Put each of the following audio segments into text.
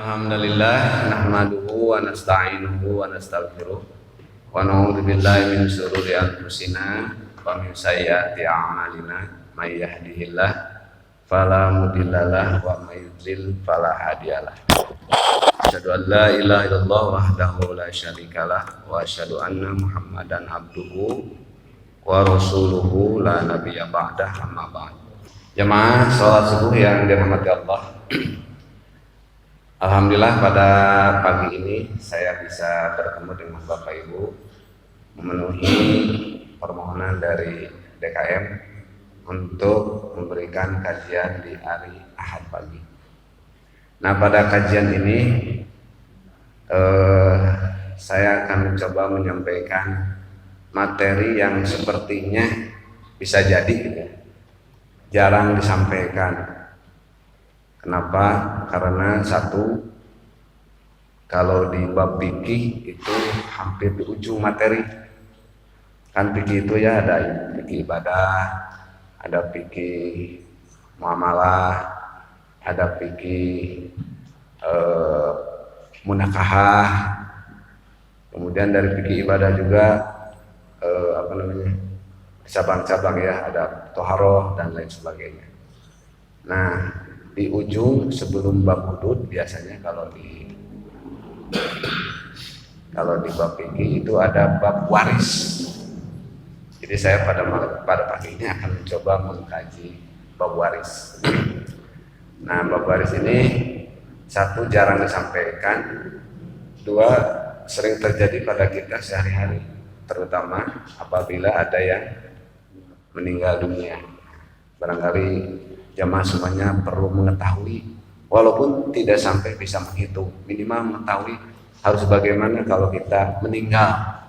Alhamdulillah nahmaduhu wa nasta'inuhu wa nastaghfiruh wa na'udzu billahi min shururi anfusina wa min sayyiati a'malina may yahdihillah fala mudhillalah wa may yudlil fala hadiyalah. Asyhadu an la ilaha illallah wahdahu la syarikalah wa asyhadu anna Muhammadan abduhu wa rasuluhu la nabiyya ba'dah amma ba'd. Jemaah salat subuh yang dirahmati Allah. Alhamdulillah pada pagi ini saya bisa bertemu dengan Bapak Ibu memenuhi permohonan dari DKM untuk memberikan kajian di hari Ahad pagi. Nah, pada kajian ini saya akan mencoba menyampaikan materi yang sepertinya bisa jadi jarang disampaikan. Kenapa? Karena satu, kalau di bab fikih itu hampir di ujung materi. Kan fikih itu ya ada fikih ibadah, ada fikih muamalah, ada fikih munakahah. Kemudian dari fikih ibadah juga cabang-cabang ya, ada toharoh dan lain sebagainya. Nah, di ujung sebelum bab hudud biasanya kalau di bab fikih itu ada bab waris. Jadi saya pada pagi ini akan mencoba mengkaji bab waris. Nah, bab waris ini satu, jarang disampaikan, dua, sering terjadi pada kita sehari-hari, terutama apabila ada yang meninggal dunia. Barangkali jamaah semuanya perlu mengetahui, walaupun tidak sampai bisa menghitung, minimal mengetahui harus bagaimana kalau kita meninggal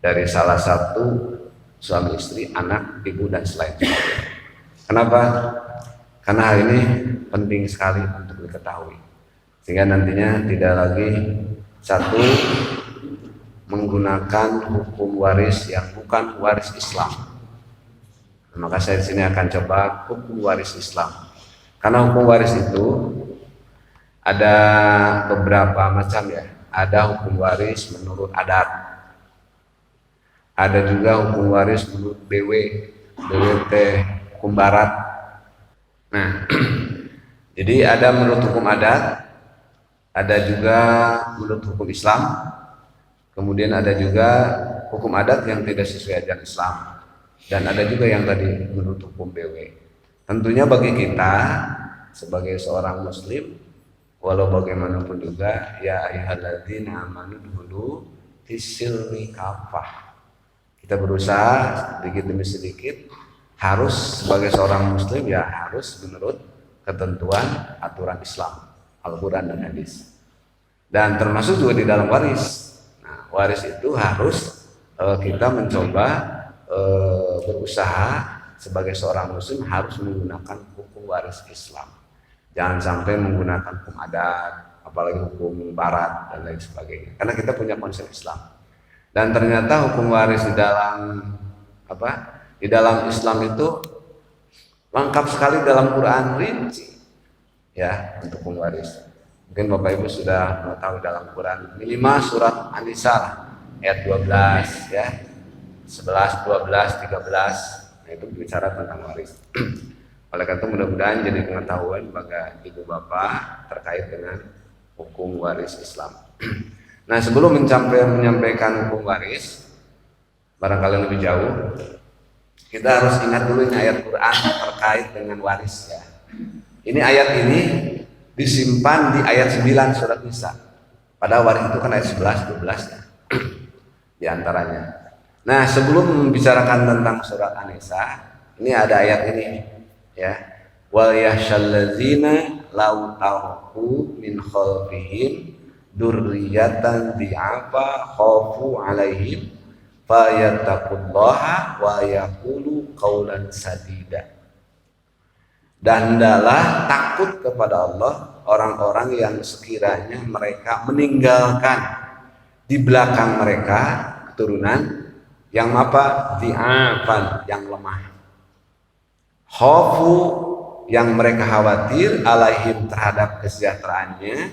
dari salah satu suami istri, anak, ibu, dan selainnya. Kenapa? Karena hal ini penting sekali untuk diketahui, sehingga nantinya tidak lagi satu menggunakan hukum waris yang bukan waris Islam. Maka saya di sini akan coba hukum waris Islam. Karena hukum waris itu ada beberapa macam ya. Ada hukum waris menurut adat. Ada juga hukum waris menurut BWT hukum barat. Nah, jadi ada menurut hukum adat, ada juga menurut hukum Islam. Kemudian ada juga hukum adat yang tidak sesuai ajaran Islam. Dan ada juga yang tadi menurut hukum BW. Tentunya bagi kita sebagai seorang muslim, walau bagaimanapun juga, ya ayyuhalladzina amanu dulu fisilmi kafah. Kita berusaha sedikit demi sedikit harus sebagai seorang muslim ya harus menurut ketentuan aturan Islam, Al-Quran dan hadis. Dan termasuk juga di dalam waris. Nah, waris itu harus kita mencoba berusaha sebagai seorang muslim harus menggunakan hukum waris Islam. Jangan sampai menggunakan hukum adat, apalagi hukum barat dan lain sebagainya. Karena kita punya konsep Islam. Dan ternyata hukum waris di dalam Islam itu lengkap sekali dalam Quran, rinci ya untuk hukum waris. Mungkin Bapak Ibu sudah mengetahui dalam Quran minimal surat An-Nisa ayat 12 ya. 11, 12, 13, nah itu bicara tentang waris. Oleh karena itu mudah-mudahan jadi pengetahuan bagi ibu bapak terkait dengan hukum waris Islam. Nah, sebelum menyampaikan hukum waris, barangkali lebih jauh, kita harus ingat dulu ini ayat Quran terkait dengan waris ya. Ini ayat ini disimpan di ayat 9 surat Nisa. Padahal waris itu kan ayat 11, 12 ya. Di antaranya. Nah, sebelum membicarakan tentang surat An-Nisa, ini ada ayat ini ya. Wal yahsyallazina law taraku min khalfihim dzurriyyatan dhi'afa khafu 'alaihim fayattaqullaha wa yaqulu qaulan sadida. Dan hendaklah takut kepada Allah orang-orang yang sekiranya mereka meninggalkan di belakang mereka keturunan yang apa? Di'afan, yang lemah. Khawfu, yang mereka khawatir alaihim terhadap kesejahteraannya.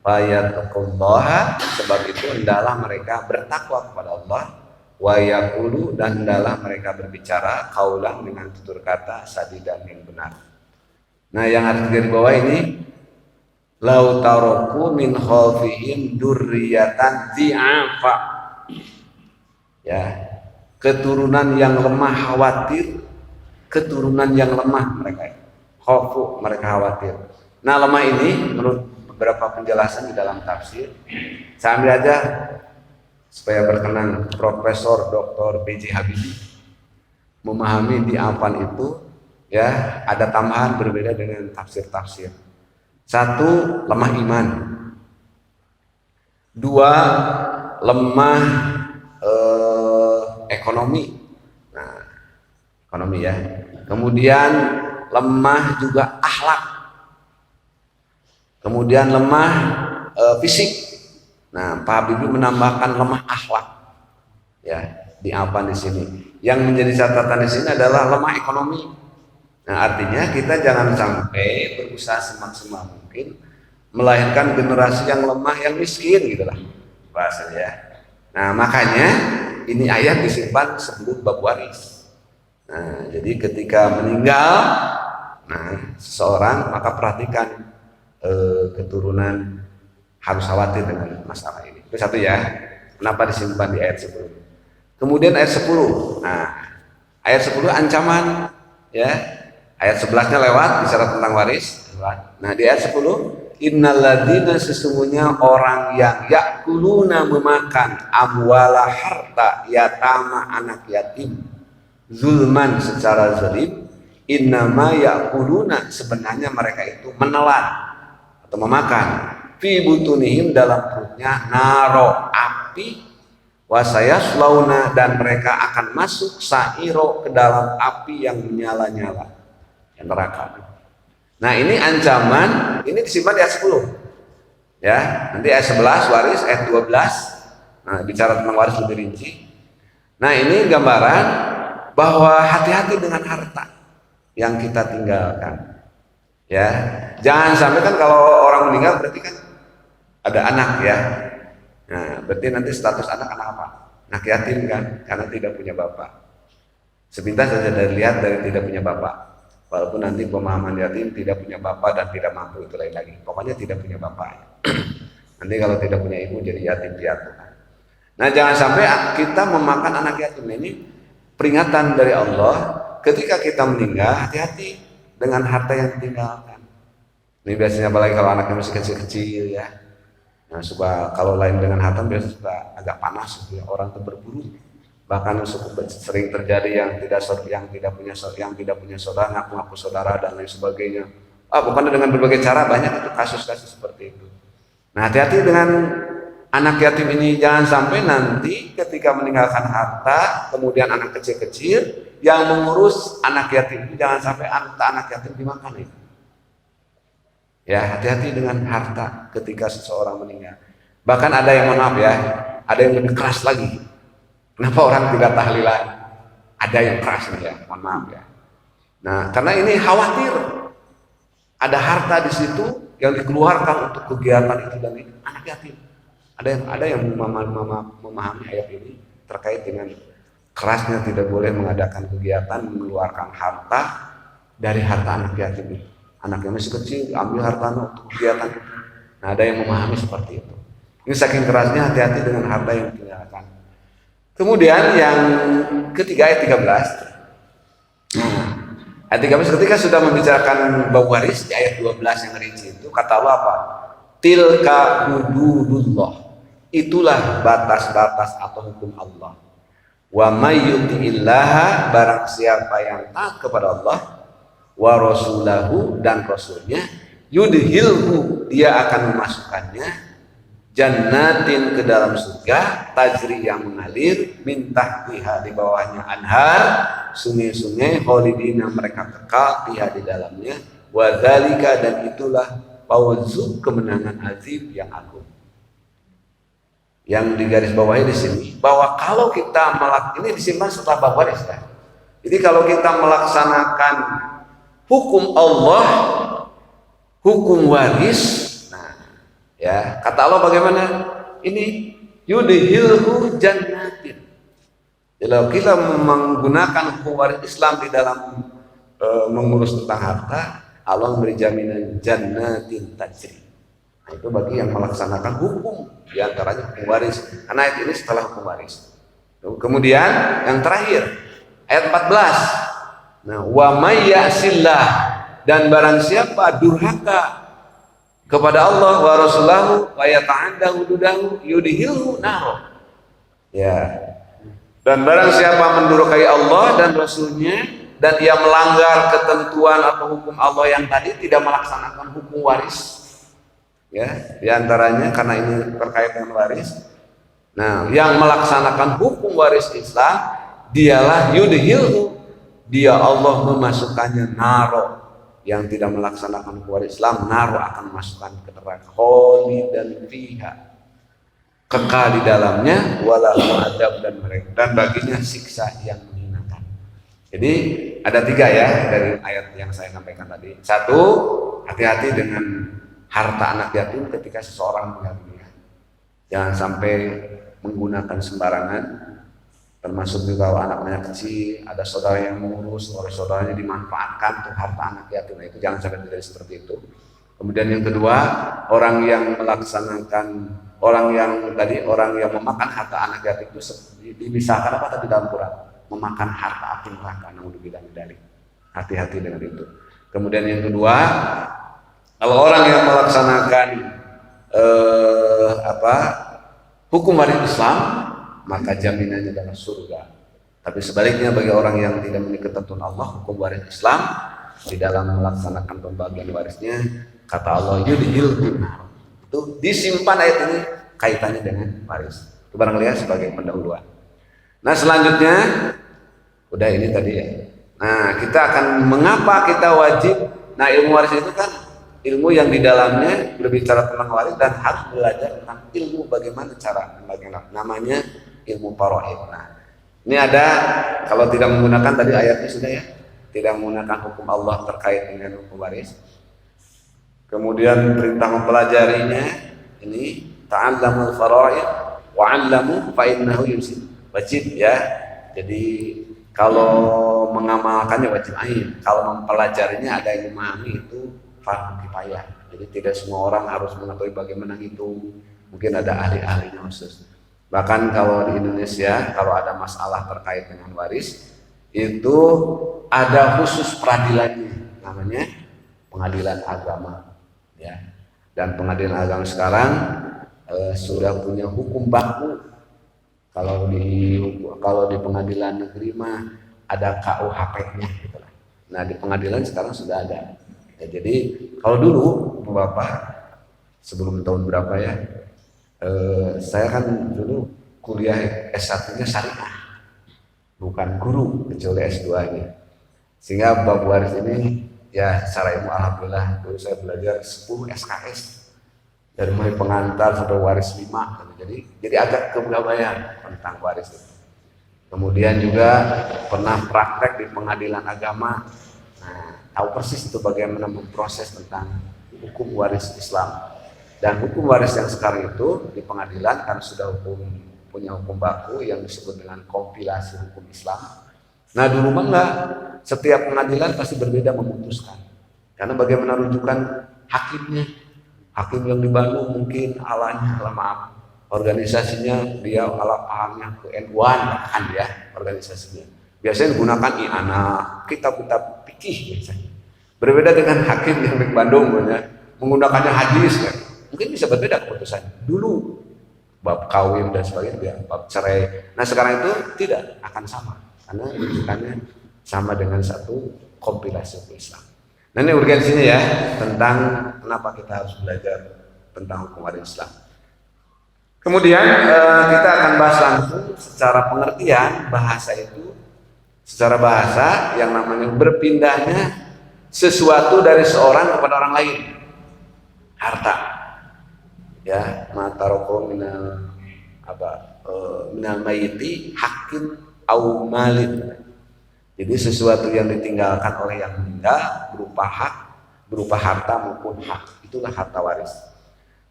fayattaqullaha, sebab itu hendaklah mereka bertakwa kepada Allah, wa yaqulu, dan hendaklah mereka berbicara qaulan dengan tutur kata sadidan yang benar. Nah, yang harus digaris bawah ini, lau taraku min khalfihim dzurriyyatan dzi'afa, ya, keturunan yang lemah khawatir, keturunan yang lemah mereka, khaufu, mereka khawatir. Nah, lemah ini menurut beberapa penjelasan di dalam tafsir, saya ambil aja supaya berkenan Profesor Dr. B.J. Habibie memahami di Afan itu, ya, ada tambahan berbeda dengan tafsir-tafsir. Satu, lemah iman. Dua, lemah ekonomi. Nah, ekonomi ya. Kemudian lemah juga akhlak. Kemudian lemah fisik. Nah, Pak Habibie menambahkan lemah akhlak. Ya, di apa di sini? Yang menjadi catatan di sini adalah lemah ekonomi. Nah, artinya kita jangan sampai berusaha semaksimal mungkin melahirkan generasi yang lemah, yang miskin, gitulah bahasanya. Nah, makanya ini ayat disimpan sebelum bab waris. Nah, jadi ketika meninggal, nah, seseorang, maka perhatikan keturunan harus khawatir dengan masalah ini. Itu satu ya. Kenapa disimpan di ayat 10? Kemudian ayat 10. Nah, ayat 10 ancaman, ya. Ayat 11-nya lewat bicara tentang waris. Nah, di ayat 10, innalladzina, sesungguhnya orang yang yakuluna, memakan amwala harta yatama, anak yatim, zulman, secara zalim, innama yakuluna, sebenarnya mereka itu menelan atau memakan, fi butunihim, dalam perutnya, naro, api, wasayaslauna, dan mereka akan masuk, sairo, ke dalam api yang menyala-nyala, yang neraka. Nah, ini ancaman, ini disimpan di ayat 10 ya. Nanti ayat 11 waris, ayat 12, nah, bicara tentang waris lebih rinci. Nah, ini gambaran bahwa hati-hati dengan harta yang kita tinggalkan. Ya, jangan sampai kan kalau orang meninggal berarti kan ada anak ya. Nah, berarti nanti status anak apa? Anak yatim kan, karena tidak punya bapak. Sepintas saja dilihat dari tidak punya bapak. Walaupun nanti pemahaman yatim tidak punya bapak dan tidak mampu, itu lain lagi. Pokoknya tidak punya bapak. Nanti kalau tidak punya ibu jadi yatim piatu. Nah, jangan sampai kita memakan anak yatim. Ini peringatan dari Allah, ketika kita meninggal, hati-hati dengan harta yang ditinggalkan. Ini biasanya apalagi kalau anaknya masih kecil-kecil ya. Nah, suka kalau lain dengan harta biasanya suka agak panas ya, orang itu berburu. Bahkan sering terjadi yang tidak punya saudara, ngaku-ngaku saudara dan lain sebagainya. Bukan dengan berbagai cara, banyak itu kasus-kasus seperti itu. Nah, hati-hati dengan anak yatim ini, jangan sampai nanti ketika meninggalkan harta, kemudian anak kecil-kecil yang mengurus anak yatim itu, jangan sampai anak yatim dimakan itu. Ya, hati-hati dengan harta ketika seseorang meninggal. Bahkan ada yang, mohon maaf ya, ada yang lebih keras lagi. Kenapa orang tidak tahlilan? Ada yang keras nih ya, mohon maaf ya. Nah, karena ini khawatir ada harta di situ yang dikeluarkan untuk kegiatan itu dan itu, anak yatim. Ada yang memahami ayat ini terkait dengan kerasnya tidak boleh mengadakan kegiatan mengeluarkan harta dari harta anak yatim. Anaknya masih kecil, ambil hartanya untuk kegiatan itu. Nah, ada yang memahami seperti itu. Ini saking kerasnya, hati-hati dengan harta yang ditinggalkan. Kemudian yang ketiga, ayat 13. Ayat 13 ketika sudah membicarakan bab waris, di ayat 12 yang rinci itu kata Allah apa? Tilka hududullah. Itulah batas-batas atau hukum Allah. Wa may yuti'illaha, barang siapa yang taat kepada Allah, wa rasulahu, dan rasulnya, yudhilhu, dia akan memasukkannya, jannatin, ke dalam surga, tajri, yang mengalir, min tahtiha, di bawahnya, anhar, sungai-sungai, khalidina, mereka kekal, fiha, di dalamnya, wa dzalika, dan itulah fawzu, kemenangan azim yang agung. Yang digaris bawahi di sini bahwa kalau kita ini disimpan setelah bab waris ya. Jadi kalau kita melaksanakan hukum Allah, hukum waris, nah Ya, kata Allah bagaimana? Ini yudhilhu jannatin. Kalau kita menggunakan hukum waris Islam di dalam mengurus tentang harta, Allah memberi jaminan jannatin tajri. Nah, itu bagi yang melaksanakan hukum, di antaranya hukum waris. Karena ayat ini setelah hukum waris. Kemudian yang terakhir ayat 14. Nah, wa may ya'sillah, dan barang siapa durhaka kepada Allah wa rasulahu wa yata'adda hududahu yudhilhu naro. Ya. Dan barang siapa mendurhakai Allah dan Rasulnya dan ia melanggar ketentuan atau hukum Allah yang tadi, tidak melaksanakan hukum waris, ya, diantaranya karena ini terkait dengan waris. Nah, yang melaksanakan hukum waris Islam, dialah yudhilhu, dia Allah memasukkannya naro. Yang tidak melaksanakan hukum waris Islam, naro akan memasukkan ke neraka, kholidan fiha, kekal di dalamnya, walahu adab, dan baginya siksa yang menghinakan. Jadi ada 3 ya dari ayat yang saya sampaikan tadi. 1, hati-hati dengan harta anak yatim ketika seseorang meninggal dunia. Jangan sampai menggunakan sembarangan, termasuk juga kalau anaknya kecil, ada saudara yang mengurus, oleh saudaranya dimanfaatkan untuk harta anak yatim. Nah, itu jangan sampai terjadi seperti itu. Kemudian yang kedua, orang yang memakan harta anak yatim itu dimisahkan apa tadi dalam Quran? Memakan harta api neraka. Naudzubillah min dzalik. Hati-hati dengan itu. Kemudian yang kedua, kalau orang yang melaksanakan hukum waris Islam, maka jaminannya adalah surga. Tapi sebaliknya bagi orang yang tidak memiliki ketentuan Allah, hukum waris Islam, di dalam melaksanakan pembagian warisnya, kata Allah yudhilhu nar. Itu disimpan ayat ini kaitannya dengan waris. Itu barangkali sebagai pendahuluan. Nah, selanjutnya udah ini tadi ya. Nah, kita akan mengapa kita wajib. Nah, ilmu waris itu kan ilmu yang di dalamnya berbicara tentang waris dan harus belajar tentang ilmu bagaimana cara pembagian. Namanya ilmu faraid. Nah, ini ada, kalau tidak menggunakan tadi ayatnya sudah ya, tidak menggunakan hukum Allah terkait dengan hukum waris. Kemudian perintah mempelajarinya, ini ta'allamul faraid wa 'allamu fa innahu yusid. Wajib ya. Jadi kalau mengamalkannya wajib ain, kalau mempelajarinya ada yang memahami itu fardu kifayah. Jadi tidak semua orang harus mengetahui bagaimana itu. Mungkin ada ahli-ahlinya khusus. Bahkan kalau di Indonesia, kalau ada masalah terkait dengan waris, itu ada khusus peradilannya, namanya pengadilan agama, ya. Dan pengadilan agama sekarang sudah punya hukum baku. Kalau di pengadilan negeri mah ada KUHP-nya, gitu. Nah, di pengadilan sekarang sudah ada. Ya, jadi kalau dulu Bapak sebelum tahun berapa ya, saya kan dulu kuliah S1-nya syariah, bukan guru kecuali S2-nya. Sehingga bab waris ini ya secara ilmu alhamdulillah dulu saya belajar 10 SKS dari mulai pengantar sampai waris 5. Jadi agak kebabayan tentang waris itu. Kemudian juga pernah praktek di pengadilan agama. Nah, tahu persis itu bagaimana memproses tentang hukum waris Islam. Dan hukum waris yang sekarang itu di pengadilan kan sudah punya hukum baku yang disebut dengan kompilasi hukum Islam. Nah, dulu mah enggak, setiap pengadilan pasti berbeda memutuskan. Karena bagaimana rujukan hakimnya. Hakim yang di Bandung mungkin organisasinya dia pahamnya ke N1 kan ya organisasinya. Biasanya digunakan i'ana, kitab-kitab fikih biasanya. Berbeda dengan hakim yang di Bandung menggunakannya hadis kan. Mungkin bisa berbeda keputusannya. Dulu bab kawin dan sebagainya, bab cerai. Nah, sekarang itu tidak akan sama karena rujukannya sama dengan satu kompilasi hukum Islam. Nah, ini urgensinya ya tentang kenapa kita harus belajar tentang hukum waris Islam. Kemudian kita akan bahas langsung secara pengertian bahasa itu, secara bahasa yang namanya berpindahnya sesuatu dari seorang kepada orang lain. Harta, ya, mataroko minal mayiti hakin au malin. Jadi sesuatu yang ditinggalkan oleh yang meninggal berupa hak, berupa harta maupun hak, itulah harta waris.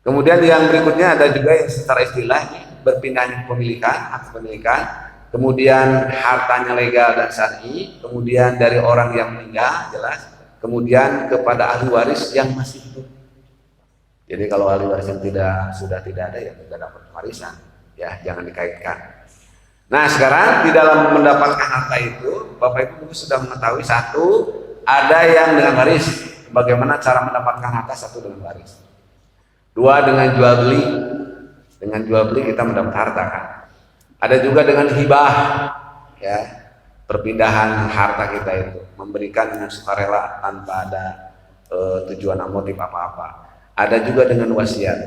Kemudian yang berikutnya ada juga yang secara istilah berpindahnya kepemilikan, hak kepemilikan, kemudian hartanya legal dan syar'i, kemudian dari orang yang meninggal jelas, kemudian kepada ahli waris yang masih hidup. Jadi kalau ahli waris yang sudah tidak ada ya tidak dapat warisan, ya jangan dikaitkan. Nah sekarang di dalam mendapatkan harta itu, Bapak Ibu sudah mengetahui satu, ada yang dengan waris, bagaimana cara mendapatkan harta satu dengan waris. Dua dengan jual beli, dengan jual beli kita mendapat harta kan. Ada juga dengan hibah, ya perpindahan harta kita itu, memberikan dengan sukarela tanpa ada tujuan motif apa-apa. Ada juga dengan wasiat,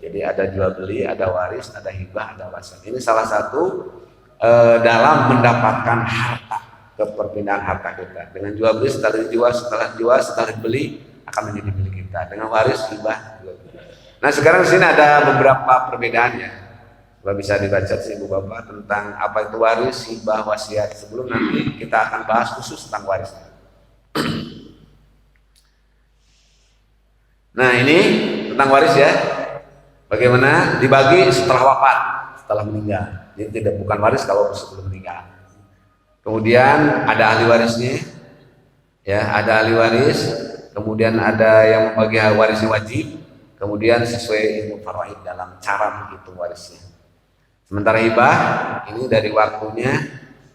jadi ada jual beli, ada waris, ada hibah, ada wasiat. Ini salah satu dalam mendapatkan harta, ke perpindahan harta kita. Dengan jual beli setelah dijual, setelah dibeli akan menjadi milik kita. Dengan waris, hibah. Nah sekarang di sini ada beberapa perbedaannya. Bisa dibaca sih Ibu Bapak tentang apa itu waris, hibah, wasiat. Sebelum nanti kita akan bahas khusus tentang waris. Nah ini tentang waris ya. Bagaimana dibagi setelah wafat, setelah meninggal. Jadi tidak bukan waris kalau sebelum meninggal. Kemudian ada ahli warisnya, ya ada ahli waris. Kemudian ada yang membagi warisnya wajib. Kemudian sesuai ilmu faraid dalam cara menghitung warisnya. Sementara hibah ini dari waktunya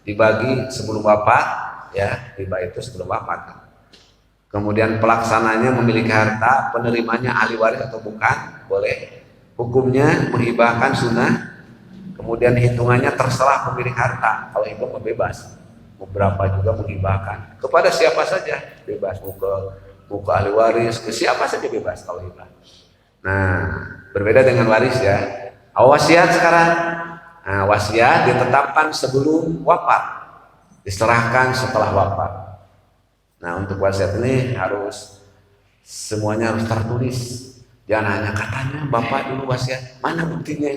dibagi sebelum wafat, ya hibah itu sebelum wafat. Kemudian pelaksananya memiliki harta, penerimanya ahli waris atau bukan, boleh. Hukumnya menghibahkan sunnah. Kemudian hitungannya terserah pemilik harta. Kalau hibah bebas, beberapa juga menghibahkan kepada siapa saja, bebas. Mau ke ahli waris, ke siapa saja bebas kalau hibah. Nah, berbeda dengan waris ya. Wasiat sekarang. Nah, wasiat ditetapkan sebelum wafat, diserahkan setelah wafat. Nah, untuk wasiat ini harus semuanya harus tertulis. Jangan hanya katanya Bapak dulu wasiat, mana buktinya?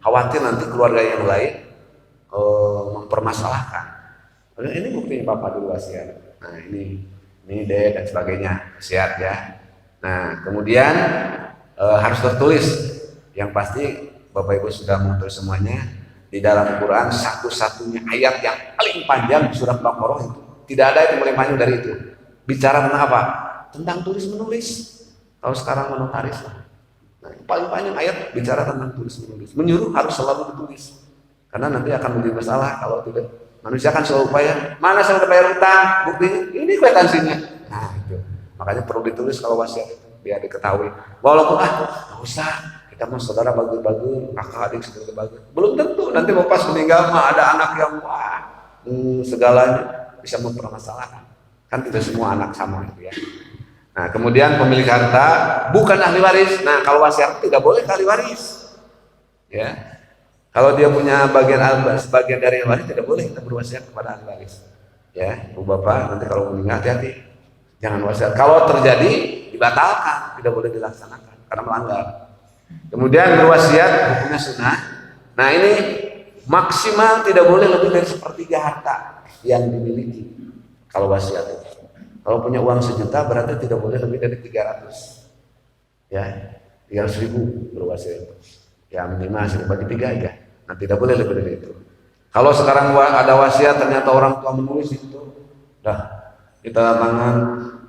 Khawatir nanti keluarga yang lain mempermasalahkan. Ini buktinya Bapak dulu wasiat. Nah, ini deh dan sebagainya, wasiat ya. Nah, kemudian harus tertulis. Yang pasti Bapak Ibu sudah mengetahui semuanya, di dalam Quran satu-satunya ayat yang paling panjang di surat Baqarah itu tidak ada yang paling panjang dari itu. Bicara tentang apa? Tentang tulis menulis. Kalau sekarang menotaris lah. Nah, yang paling panjang ayat bicara tentang tulis menulis. Menyuruh harus selalu ditulis. Karena nanti akan menjadi masalah kalau tidak. Manusia kan selalu upaya, mana saya udah bayar utang, buktinya ini kelihatan sini. Nah, itu. Makanya perlu ditulis kalau wasiat itu biar diketahui. Walaupun nggak usah, kita mau saudara bagi-bagi, kakak adik saudara bagi. Belum tentu nanti mau pas meninggal mah ada anak yang segalanya bisa mempermasalahkan. Kan tidak semua anak sama itu ya. Nah, kemudian pemilik harta bukan ahli waris. Nah, kalau wasiat tidak boleh ke ahli waris. Ya. Kalau dia punya sebagian dari waris tidak boleh kita berwasiat kepada ahli waris. Ya, Ibu Bapak nanti kalau meninggal hati-hati. Jangan wasiat. Kalau terjadi dibatalkan, tidak boleh dilaksanakan karena melanggar. Kemudian berwasiat hukumnya sunnah. Nah, ini maksimal tidak boleh lebih dari sepertiga harta yang dimiliki. Kalau wasiat itu. Kalau punya uang 1 juta berarti tidak boleh lebih dari 300. Ya, 300.000 berwasiat. Ya minimal bagi 3 aja. Nah, tidak boleh lebih dari itu. Kalau sekarang ada wasiat ternyata orang tua menulis itu, dah kita tangan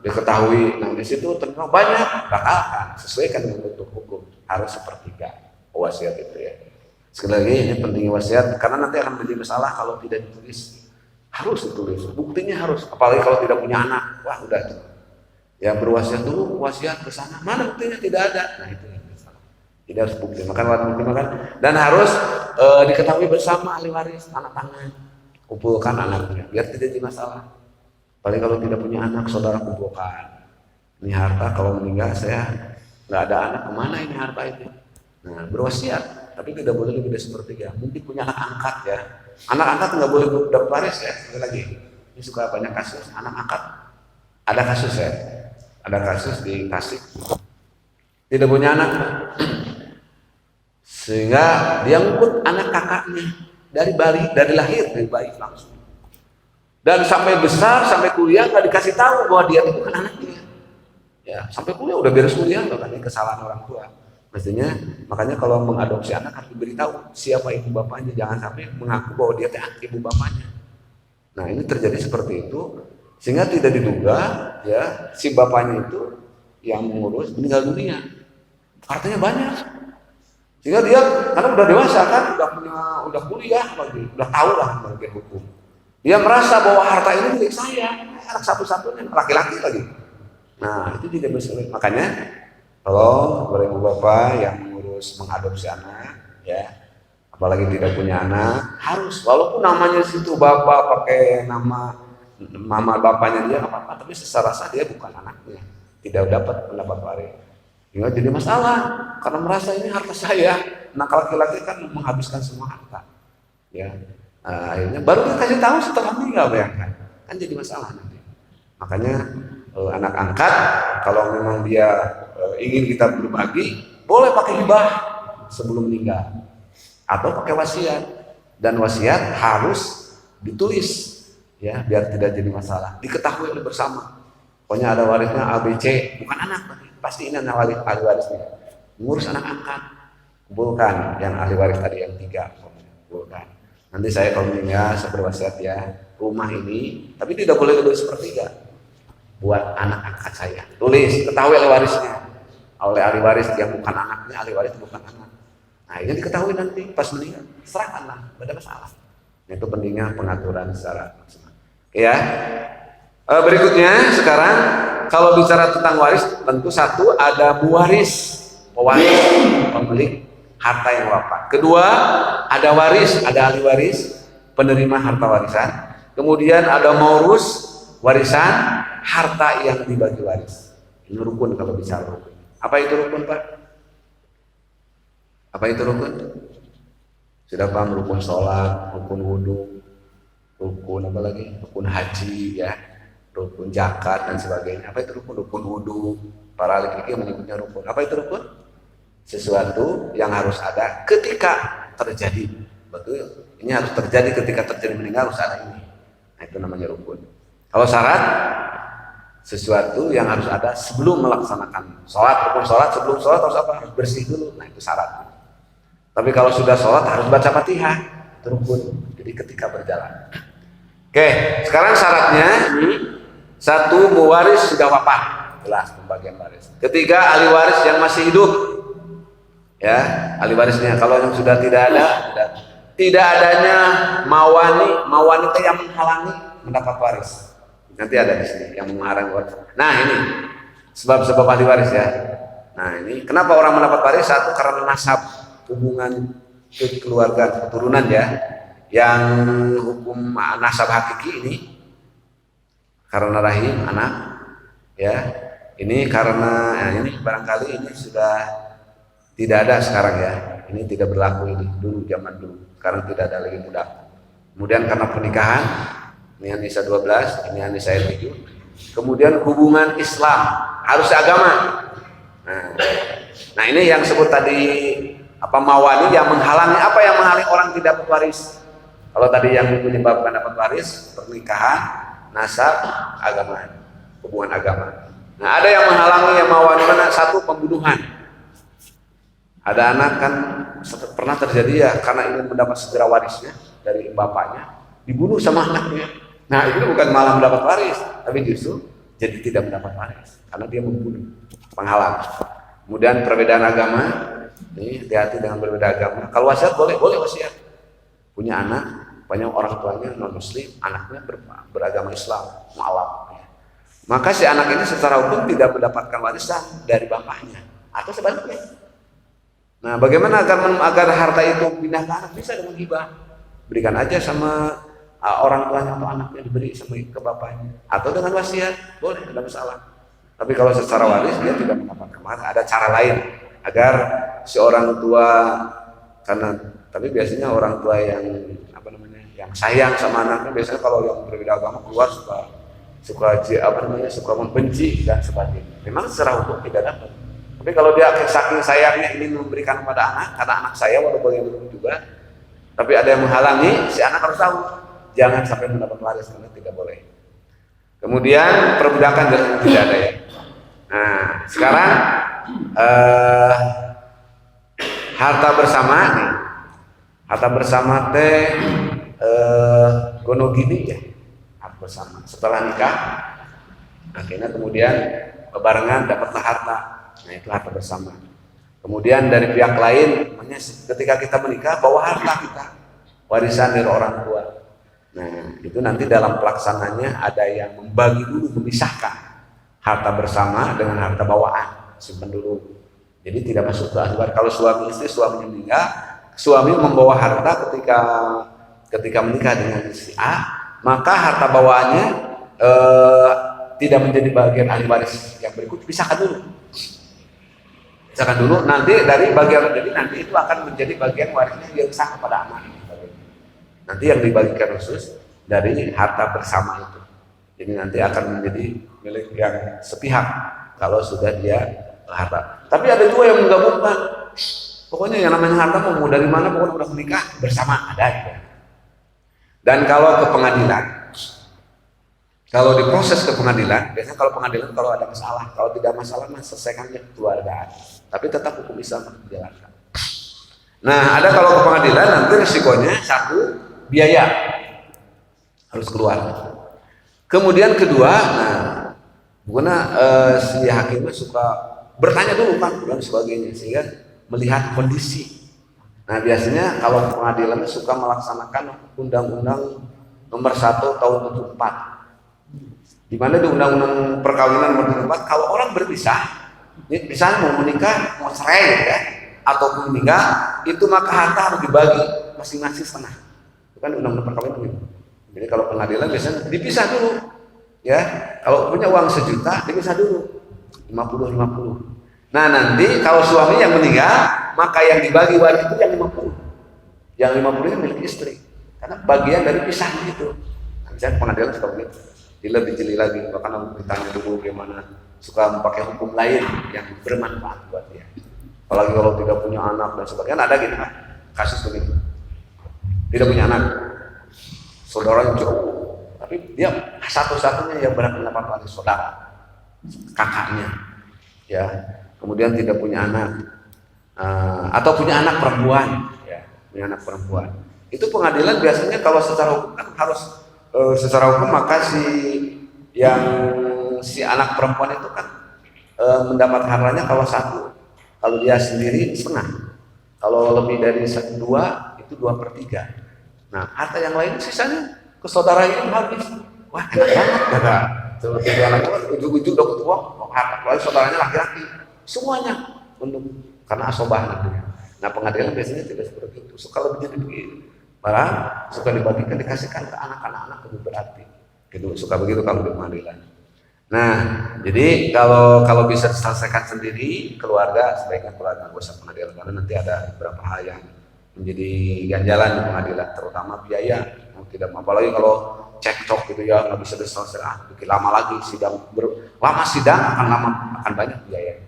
diketahui. Nah, di situ ternyata banyak, batalkan. Sesuaikan dengan bentuk hukum. Harus sepertiga wasiat itu ya. Sekali lagi ini pentingnya wasiat karena nanti akan menjadi masalah kalau tidak ditulis. Harus ditulis, buktinya harus, apalagi kalau tidak punya anak, wah udah tuh. Ya berwasiat dulu, wasiat ke sana, mana buktinya tidak ada. Nah itu yang masalah. Tidak harus bukti, makan dan harus diketahui bersama ahli waris, tanda tangan, kumpulkan anaknya, biar tidak jadi masalah. Apalagi kalau tidak punya anak, saudara kumpulkan. Ini harta kalau meninggal saya nggak ada anak, kemana ini harta itu? Nah berwasiat, tapi tidak boleh lebih dari sepertiga. Mungkin punya anak angkat ya. Anak angkat nggak boleh dapat waris ya. Sekali lagi, ini suka banyak kasus. Anak angkat ada kasus ya. Ada kasus di Tasik tidak punya anak, sehingga dia ngikut anak kakaknya dari lahir dari bayi langsung. Dan sampai besar, sampai kuliah nggak dikasih tahu bahwa dia itu bukan anaknya. Ya, sampai kuliah udah beres kuliah, bahkan ini kesalahan orang tua. Mestinya makanya kalau mengadopsi anak harus diberitahu siapa ibu bapaknya, jangan sampai mengaku bahwa dia ibu bapaknya. Nah ini terjadi seperti itu sehingga tidak diduga ya si bapaknya itu yang mengurus meninggal dunia, hartanya banyak. Sehingga dia karena udah dewasa kan, udah kuliah lagi, udah tahu lah bagian hukum. Dia merasa bahwa harta ini milik saya, anak satu-satunya, laki-laki lagi. Nah itu tidak bisa. Makanya kalau ibu bapak yang mengurus mengadopsi anak, ya apalagi tidak punya anak, harus walaupun namanya situ bapak pakai nama mama bapaknya dia apa-apa, tapi secara sah dia bukan anaknya, tidak dapat pendapat waris. Hingga jadi masalah karena merasa ini harta saya. Anak laki-laki kan menghabiskan semua harta, ya. Akhirnya baru dikasih tahu setelah meninggal, bayangkan, kan jadi masalah nanti. Makanya anak angkat kalau memang dia ingin kita berbagi, boleh pakai hibah sebelum meninggal atau pakai wasiat, dan wasiat harus ditulis ya biar tidak jadi masalah, diketahui oleh bersama. Pokoknya ada warisnya ABC, bukan anak, pasti ini ahli warisnya. Ngurus anak angkat, kumpulkan yang ahli waris tadi yang 3, kumpulkan. Nanti saya kalau meninggal saya berwasiat ya rumah ini, tapi tidak boleh lebih sepertiga buat anak angkat saya. Tulis, ketahui oleh warisnya, oleh ahli waris yang bukan anaknya, ahli waris bukan anak. Nah ini diketahui nanti pas meninggal, serahkanlah, tidak ada masalah. Itu pentingnya pengaturan secara maksimal. Oke ya. Berikutnya sekarang kalau bicara tentang waris, tentu satu ada muwaris, pewaris, pemilik harta yang wafat. Kedua ada waris, ada ahli waris, penerima harta warisan. Kemudian ada maurus, warisan, harta yang dibagi waris. Ini rukun kalau bicara rukun. Apa itu rukun, Pak? Apa itu rukun? Sudah paham rukun sholat, rukun wudhu, rukun apa lagi? Rukun haji, ya, rukun zakat dan sebagainya. Apa itu rukun? Rukun wudhu. Para ahli fikih menyebutnya rukun. Apa itu rukun? Sesuatu yang harus ada ketika terjadi. Betul. Ini harus terjadi ketika terjadi meninggal, harus ada ini. Nah itu namanya rukun. Kalau syarat, sesuatu yang harus ada sebelum melaksanakan sholat. Rukun sholat, sebelum sholat harus apa? Harus bersih dulu. Nah itu syarat. Tapi kalau sudah sholat harus baca Fatihah, itu rukun. Jadi ketika berjalan. Oke, sekarang syaratnya ini satu, muwaris sudah wafat, jelas pembagian waris. Ketiga, ahli waris yang masih hidup, ya ahli warisnya. Kalau yang sudah tidak ada, tidak adanya mawani itu yang menghalangi mendapat waris. Nanti ada di sini yang menghalangi waris. Nah ini sebab-sebab ahli waris ya. Nah ini kenapa orang mendapat waris? Satu karena nasab, hubungan keluarga keturunan ya, yang hukum nasab hakiki ini karena rahim anak ya, ini karena ini barangkali ini sudah tidak ada sekarang ya, ini tidak berlaku ini dulu, zaman dulu, sekarang tidak ada lagi budak. Kemudian karena pernikahan, ini An-Nisa 12, ini An-Nisa 7. Kemudian hubungan Islam harus agama. Nah ini yang sebut tadi apa mawani yang menghalangi, apa yang menghalangi orang tidak berwaris. Kalau tadi yang menyebabkan dapat waris, pernikahan, nasab, agama, hubungan agama. Nah ada yang menghalangi yang mawani mana? Satu, pembunuhan. Ada anak kan pernah terjadi ya, karena ingin mendapat segera warisnya dari bapaknya, dibunuh sama anaknya. Nah itu bukan malah mendapat waris, tapi justru jadi tidak mendapat waris karena dia membunuh, penghalang. Kemudian perbedaan agama, ini hati-hati dengan berbeda agama. Kalau wasiat boleh wasiat. Punya anak, banyak orang tuanya non muslim, anaknya beragama Islam, mualaf. Maka si anak ini secara hukum tidak mendapatkan warisan dari bapaknya atau sebaliknya. Nah, bagaimana agar harta itu pindah ke anak? Bisa dengan hibah. Berikan aja sama orang tuanya atau anaknya, diberi sama ke bapaknya, atau dengan wasiat, boleh, tidak masalah. Tapi kalau secara waris dia tidak mendapatkan waris, ada cara lain agar si orang tua, karena tapi biasanya orang tua yang apa namanya, yang sayang sama anaknya, biasanya kalau yang berbeda agama keluar suka membenci dan sebagainya. Memang secara hukum tidak dapat. Tapi kalau dia saking sayangnya ingin memberikan kepada anak, karena anak saya walaupun bagaimana juga, tapi ada yang menghalangi, si anak harus tahu jangan sampai mendapat waris karena tidak boleh. Kemudian perbudakan tidak ada ya. Nah sekarang harta bersama nih. Harta bersama teh gono gini ya. Harta bersama. Setelah nikah, akhirnya kemudian kebarengan dapatlah harta. Nah itu harta bersama. Kemudian dari pihak lain, ketika kita menikah bawa harta kita, warisan dari orang tua. Nah itu nanti dalam pelaksananya ada yang membagi dulu, memisahkan harta bersama dengan harta bawaan, simpan dulu. Jadi tidak masuk ke akhirat. Kalau suami istri, suaminya meninggal, suami membawa harta ketika menikah dengan istri A, maka harta bawaannya tidak menjadi bagian ahli waris yang berikut, pisahkan dulu. Pisahkan dulu, nanti dari bagian, jadi nanti itu akan menjadi bagian warisnya yang sah kepada anak. Nanti yang dibagikan khusus dari harta bersama itu. Jadi nanti akan menjadi milik yang sepihak kalau sudah dia harta. Tapi ada juga yang menggabungkan. Pokoknya yang namanya harta mau dari mana, pokoknya udah menikah bersama ada gitu. Dan kalau ke pengadilan, kalau diproses ke pengadilan, biasanya kalau pengadilan kalau ada masalah, kalau tidak masalah mah selesaikan keluarga. Tapi tetap hukum Islam dijalankan. Nah, ada kalau ke pengadilan nanti risikonya satu, biaya harus keluar. Kemudian kedua, nah, bukan si hakimnya suka bertanya dulu kan dan sebagainya sehingga melihat kondisi. Nah, biasanya kalau pengadilan suka melaksanakan Undang-Undang Nomor 1 Tahun 74. Di mana di Undang-Undang Perkawinan Nomor 74 kalau orang berpisah, misalnya mau menikah, mau cerai ya, atau menikah, itu maka harta harus dibagi masing-masing setengah. Itu kan Undang-Undang Perkawinan gitu. Jadi kalau pengadilan biasanya dipisah dulu. Ya, kalau punya uang 1 juta dipisah dulu 50-50. Nah nanti kalau suami yang meninggal maka yang dibagi waris itu yang 50. Yang 50 itu milik istri karena bagian dari pisahnya itu. Nah, misalnya pengadilan suka begitu. Lebih jeli lagi bahkan aku ditanya dulu bagaimana suka memakai hukum lain yang bermanfaat buat dia. Apalagi kalau tidak punya anak dan sebagainya ada gitu kan kasus begitu. Tidak punya anak, saudaranya jauh, tapi dia satu-satunya yang berhak mendapatkan waris saudara, kakaknya, ya. Kemudian tidak punya anak, atau punya anak perempuan, ya, punya anak perempuan. Itu pengadilan biasanya kalau secara hukum kan harus secara hukum maka si anak perempuan itu kan mendapat hartanya kalau satu, kalau dia sendiri setengah, kalau lebih dari 2 itu 2/3. Nah harta yang lain sisanya ke saudaranya habis. Wah enak banget kata seperti anak ujung-ujung dapat uang, harta lalu saudaranya laki-laki semuanya untuk karena asobah nantinya. Nah pengadilan biasanya tidak seperti itu, suka lebih jadi begini, malah suka dibagikan dikasihkan ke anak-anak lebih berarti. Gitu suka begitu kalau di pengadilan. Nah jadi kalau bisa diselesaikan sendiri keluarga sebaiknya keluarga nggak usah pengadilan karena nanti ada beberapa hal yang menjadi ganjalan di pengadilan terutama biaya yang tidak apalagi kalau cekcok gitu ya nggak bisa diselesaikan bikin lama lagi lama sidang akan banyak biaya.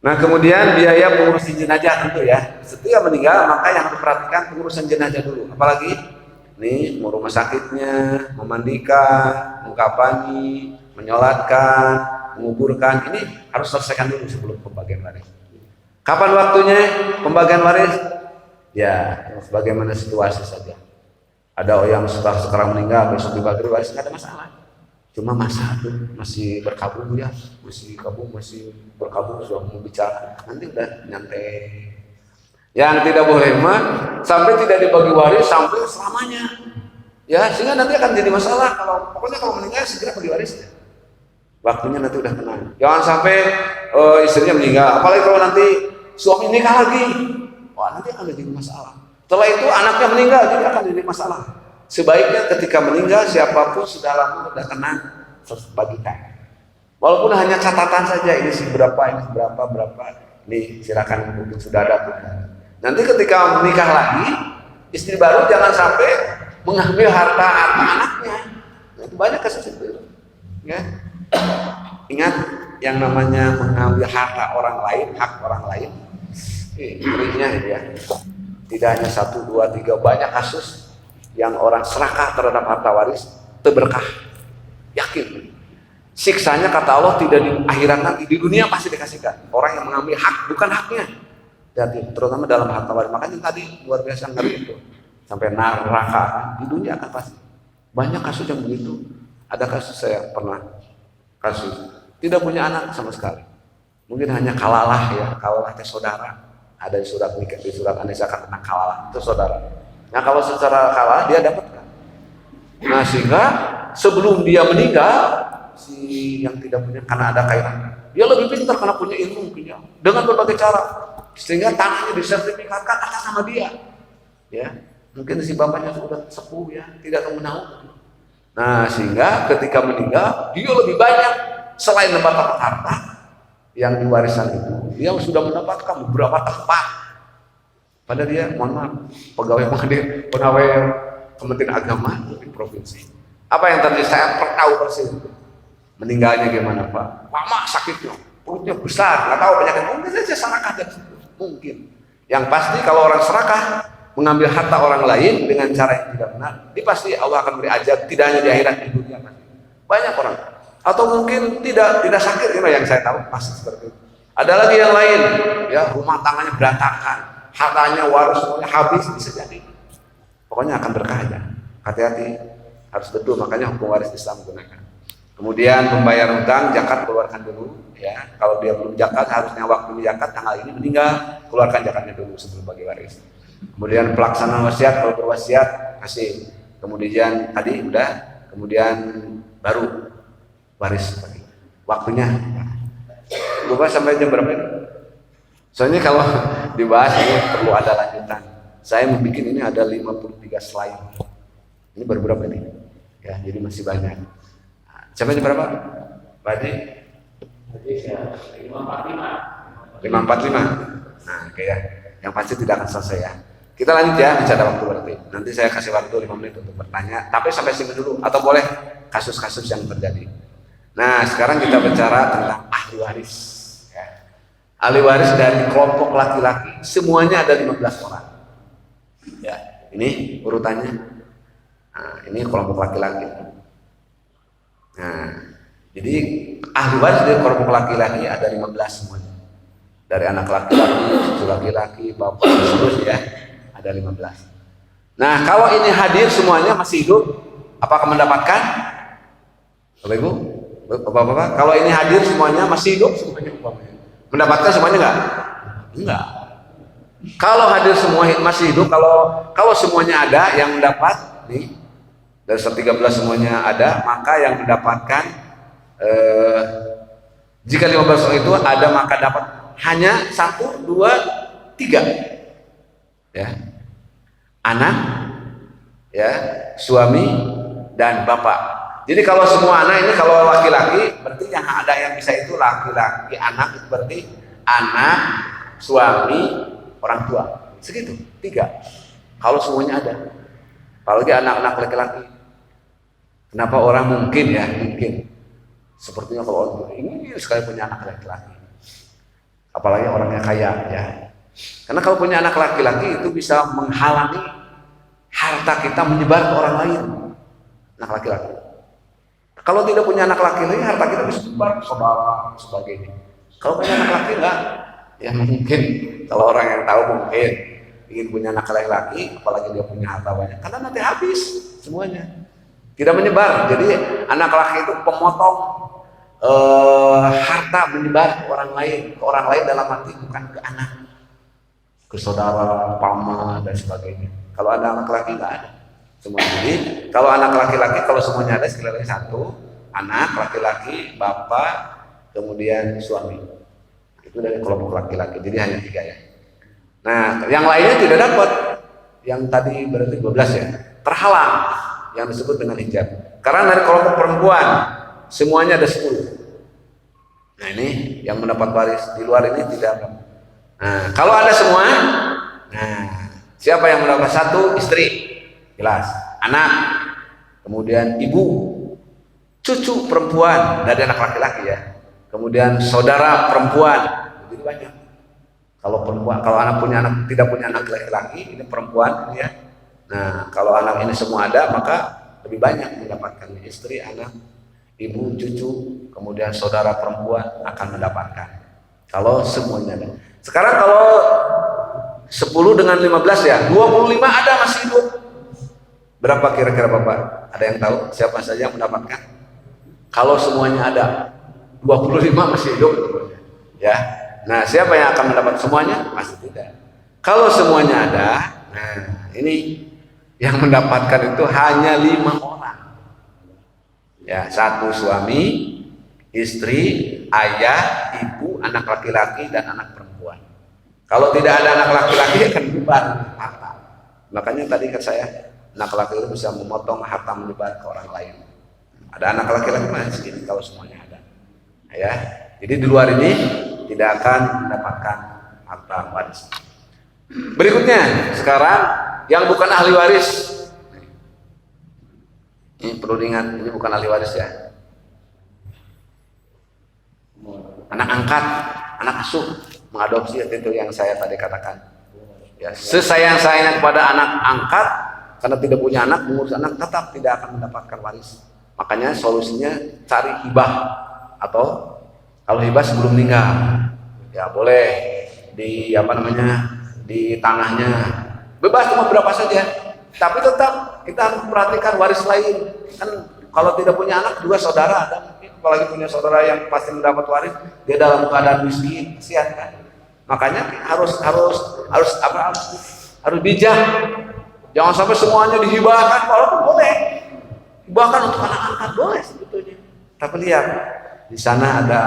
Nah kemudian biaya pengurusan jenazah tentu ya setiap meninggal maka yang harus diperhatikan pengurusan jenazah dulu apalagi nih mau rumah sakitnya memandikan mengkafani menyolatkan menguburkan ini harus selesaikan dulu sebelum pembagian waris. Kapan waktunya pembagian waris? Ya bagaimana situasi saja. Ada yang sekarang meninggal besok dibagi waris nggak ada masalah. Cuma masa tuh masih berkabung ya, masih berkabung sudah mau bicara nanti udah nyantai. Yang tidak boleh mah sampai tidak dibagi waris sampai selamanya. Ya sehingga nanti akan jadi masalah pokoknya kalau meninggal segera bagi warisnya. Waktunya nanti udah tenang. Jangan sampai istrinya meninggal, apalagi kalau nanti suami nikah lagi. Wah nanti akan jadi masalah. Setelah itu anaknya meninggal juga akan jadi masalah. Sebaiknya ketika meninggal siapapun sudah lama sudah tenang bagikan. Walaupun hanya catatan saja ini sih berapa nih silakan mungkin sudah ada tuh. Nanti ketika menikah lagi istri baru jangan sampai mengambil harta anaknya. Nah, itu banyak kasus itu. Ya. Ingat yang namanya mengambil harta orang lain, hak orang lain. Ngerinya ya. Tidak hanya 1, 2, 3 banyak kasus yang orang serakah terhadap harta waris terberkah. Yakin. Siksanya kata Allah tidak di akhirat nanti, di dunia pasti dikasihkan. Orang yang mengambil hak bukan haknya. Jadi terutama dalam harta waris. Makanya tadi luar biasa ngeri itu. Sampai neraka di dunia kan pasti. Banyak kasus yang begitu. Ada kasus saya pernah kasus tidak punya anak sama sekali. Mungkin hanya kalalah ya, kalalah teh saudara. Ada di surat nikah, di surat An-Nisa tentang kalalah itu saudara. Nah kalau secara kalalah dia dapatkan. Nah sehingga sebelum dia meninggal si yang tidak punya karena ada kaitan, dia lebih pintar karena punya ilmu mungkin ya, dengan berbagai cara sehingga tanahnya disertifikatkan atas nama dia. Ya mungkin si bapaknya sudah sepuh ya, tidak tahu menahu. Nah sehingga ketika meninggal dia lebih banyak selain mendapat harta yang diwariskan itu, dia sudah mendapatkan beberapa tempat. Pada dia, mohon maaf, pegawai Kementerian Agama di provinsi. Apa yang terjadi? Saya tahu persis. Meninggalnya gimana Pak? Lama sakitnya, perutnya besar, nggak tahu penyakit. Mungkin saja serakah dan mungkin. Yang pasti kalau orang serakah mengambil harta orang lain dengan cara yang tidak benar, dia pasti Allah akan beri ajab, tidak hanya di akhirat, di dunia pasti. Banyak orang. Atau mungkin tidak sakit, yang saya tahu pasti seperti itu. Ada lagi yang lain, ya rumah tangganya berantakan, hartanya waris semuanya habis, bisa jadi. Pokoknya akan berkah aja. Hati-hati, harus betul, makanya hukum waris Islam gunakan. Kemudian membayar hutang, zakat keluarkan dulu, ya. Kalau dia belum zakat, harusnya waktu zakat tanggal ini meninggal, keluarkan zakatnya dulu sebelum bagi waris. Kemudian pelaksanaan wasiat, kalau berwasiat kasih. Kemudian tadi udah, kemudian baru waris waktunya. Lupa sampai jam berapa ini? Soalnya kalau dibahas ini perlu ada lanjutan. Saya membuat ini ada 53 slide. Ini baru berapa ini? Ya, jadi masih banyak. Sampai jam berapa? Pak Haji? 5.45. Nah, oke ya. Yang pasti tidak akan selesai ya. Kita lanjut ya, bicara waktu berarti. Nanti saya kasih waktu 5 menit untuk bertanya. Tapi sampai sini dulu. Atau boleh kasus-kasus yang terjadi. Nah sekarang kita bicara tentang ahli waris ya. Ahli waris dari kelompok laki-laki semuanya ada 15 orang ya, ini urutannya. Nah ini kelompok laki-laki. Nah jadi ahli waris dari kelompok laki-laki ada 15 semuanya. Dari anak laki-laki, cucu laki-laki, bapak, terus ya ada 15. Nah kalau ini hadir semuanya masih hidup, apakah mendapatkan? Bapak Ibu? Bapak-bapak, kalau ini hadir semuanya masih hidup semuanya mendapatkan semuanya enggak. Kalau hadir semua masih hidup, kalau semuanya ada yang mendapat nih dari 13 semuanya ada, maka yang mendapatkan jika 15 orang itu ada maka dapat hanya 1, 2, 3 ya, anak ya, suami dan bapak. Jadi kalau semua anak ini kalau laki-laki berarti yang ada yang bisa itu laki-laki, anak itu berarti anak, suami, orang tua. Segitu, 3. Kalau semuanya ada. Apalagi anak-anak laki-laki. Kenapa orang mungkin ya, mungkin. Sepertinya kalau orang ingin sekali punya anak laki-laki. Apalagi orangnya kaya ya. Karena kalau punya anak laki-laki itu bisa menghalangi harta kita menyebar ke orang lain. Anak laki-laki. Kalau tidak punya anak laki-laki, harta kita bisa menyebar ke saudara sebagainya. Kalau punya anak laki enggak, ya mungkin. Kalau orang yang tahu mungkin ingin punya anak laki-laki, apalagi dia punya harta banyak, karena nanti habis semuanya. Tidak menyebar. Jadi anak laki itu pemotong harta menyebar ke orang lain dalam arti bukan ke anak, ke saudara, paman dan sebagainya. Kalau ada anak laki enggak ada. Semuanya. Jadi kalau anak laki-laki kalau semuanya ada sekali lagi 1 anak laki-laki, bapak, kemudian suami. Itu dari kelompok laki-laki. Jadi hanya 3 ya. Nah, yang lainnya tidak dapat. Yang tadi berarti 12 ya. Terhalang yang disebut dengan hijab. Karena dari kelompok perempuan semuanya ada 10. Nah, ini yang mendapat waris di luar ini tidak ada. Nah, kalau ada semua, nah, siapa yang mendapat 1? Istri. Jelas, anak, kemudian ibu, cucu perempuan dari anak laki-laki ya, kemudian saudara perempuan, jadi banyak. Kalau perempuan, kalau anak punya anak tidak punya anak laki-laki, ini perempuan ya. Nah, kalau anak ini semua ada, maka lebih banyak mendapatkan istri, anak, ibu, cucu, kemudian saudara perempuan akan mendapatkan. Kalau semuanya ada. Sekarang kalau 10 dengan 15 ya, 25 ada masih hidup. Berapa kira-kira Bapak? Ada yang tahu siapa saja yang mendapatkan? Kalau semuanya ada, 25 masih hidup ya. Nah, siapa yang akan mendapat semuanya? Pasti tidak. Kalau semuanya ada, nah ini yang mendapatkan itu hanya 5 orang. Ya, 1 suami, istri, ayah, ibu, anak laki-laki dan anak perempuan. Kalau tidak ada anak laki-laki akan menyebar harta. Makanya tadi kan saya, anak laki-laki bisa memotong harta menyebar ke orang lain. Ada anak laki-laki masih kalau semuanya ada. Ya, jadi di luar ini tidak akan mendapatkan harta waris. Berikutnya, sekarang yang bukan ahli waris. Ini perlu diingat, ini bukan ahli waris ya. Anak angkat, anak asuh, mengadopsi itu yang saya tadi katakan. Ya, sesayang-sayangnya kepada anak angkat, karena tidak punya anak, mengurus anak tetap tidak akan mendapatkan waris. Makanya solusinya cari hibah, atau kalau hibah sebelum meninggal, ya boleh di di tanahnya, bebas cuma berapa saja. Tapi tetap kita harus memperhatikan waris lain. Kan kalau tidak punya anak juga saudara ada, apalagi punya saudara yang pasti mendapat waris, dia dalam keadaan miskin, kasihan kan. Makanya harus bijak. Jangan sampai semuanya dihibahkan, walaupun boleh. Hibahkan untuk anak-anak boleh sebetulnya. Tapi lihat, di sana ada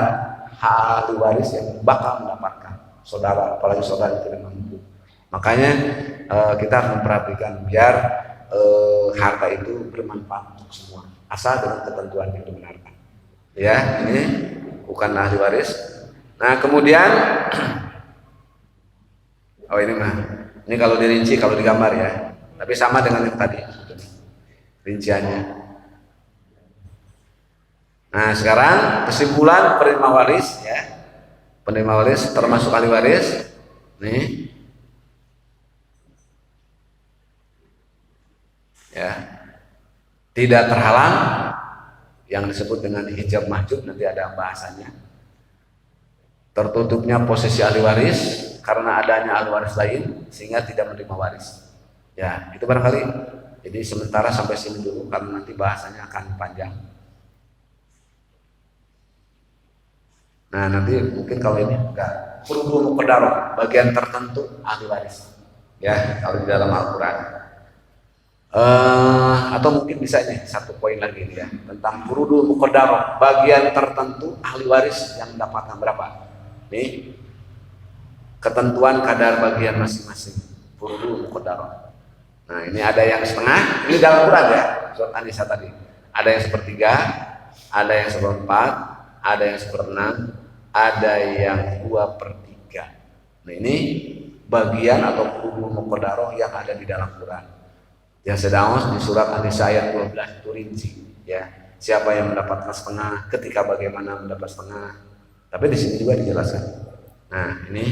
ahli waris yang bakal mendapatkan saudara, apalagi saudara yang tidak mampu. Makanya kita harus memperhatikan biar harta itu bermanfaat untuk semua, asal dengan ketentuan yang dibenarkan. Ya, ini bukan ahli waris. Nah, kemudian ini kalau dirinci, kalau digambar ya, tapi sama dengan yang tadi rinciannya. Nah, sekarang kesimpulan penerima waris ya. Penerima waris termasuk ahli waris. Nih. Ya. Tidak terhalang yang disebut dengan hijab mahjub, nanti ada bahasanya. Tertutupnya posisi ahli waris karena adanya ahli waris lain sehingga tidak menerima waris. Ya, itu barangkali. Jadi sementara sampai sini dulu karena nanti bahasanya akan panjang. Nah, nanti mungkin kalau ini enggak furudul muqaddarah, bagian tertentu ahli waris. Ya, kalau di dalam Al-Qur'an. Atau mungkin bisa ini satu poin lagi ya tentang furudul muqaddarah, bagian tertentu ahli waris yang mendapatkan berapa. Nih, ketentuan kadar bagian masing-masing furudul muqaddarah. Nah, ini ada yang setengah, ini dalam Quran ya, surat An-Nisa tadi. Ada yang sepertiga, ada yang seperempat, ada yang seperenam, ada yang 2/3. Nah, ini bagian atau furudul muqaddarah yang ada di dalam Quran. Yang sedang di surat An-Nisa ayat 12 itu rinci ya. Siapa yang mendapatkan setengah, ketika bagaimana mendapat setengah. Tapi di sini juga dijelaskan. Nah, ini.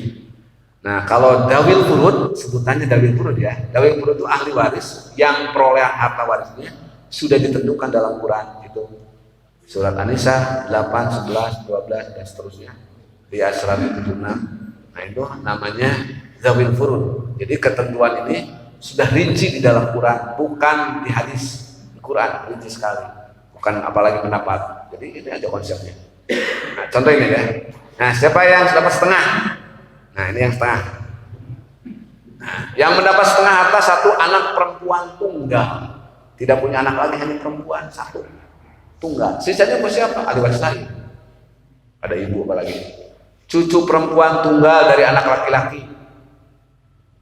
Nah, kalau dawil furud, sebutannya dawil furud ya. Dawil furud itu ahli waris yang perolehan harta warisnya sudah ditentukan dalam Quran itu. Surat An-Nisa 8, 11, 12 dan seterusnya. Di ayat 176. Nah, itu namanya dawil furud. Jadi ketentuan ini sudah rinci di dalam Quran, bukan di hadis. Di Quran rinci sekali, bukan apalagi pendapat. Jadi ini aja konsepnya. Nah, contoh ini ya. Nah, siapa yang dapat setengah? Nah, ini yang setengah. Nah, yang mendapat setengah harta satu anak perempuan tunggal, tidak punya anak lagi, hanya perempuan satu tunggal. Sisanya buat siapa? Ahli waris lain. Ada ibu apalagi. Cucu perempuan tunggal dari anak laki-laki.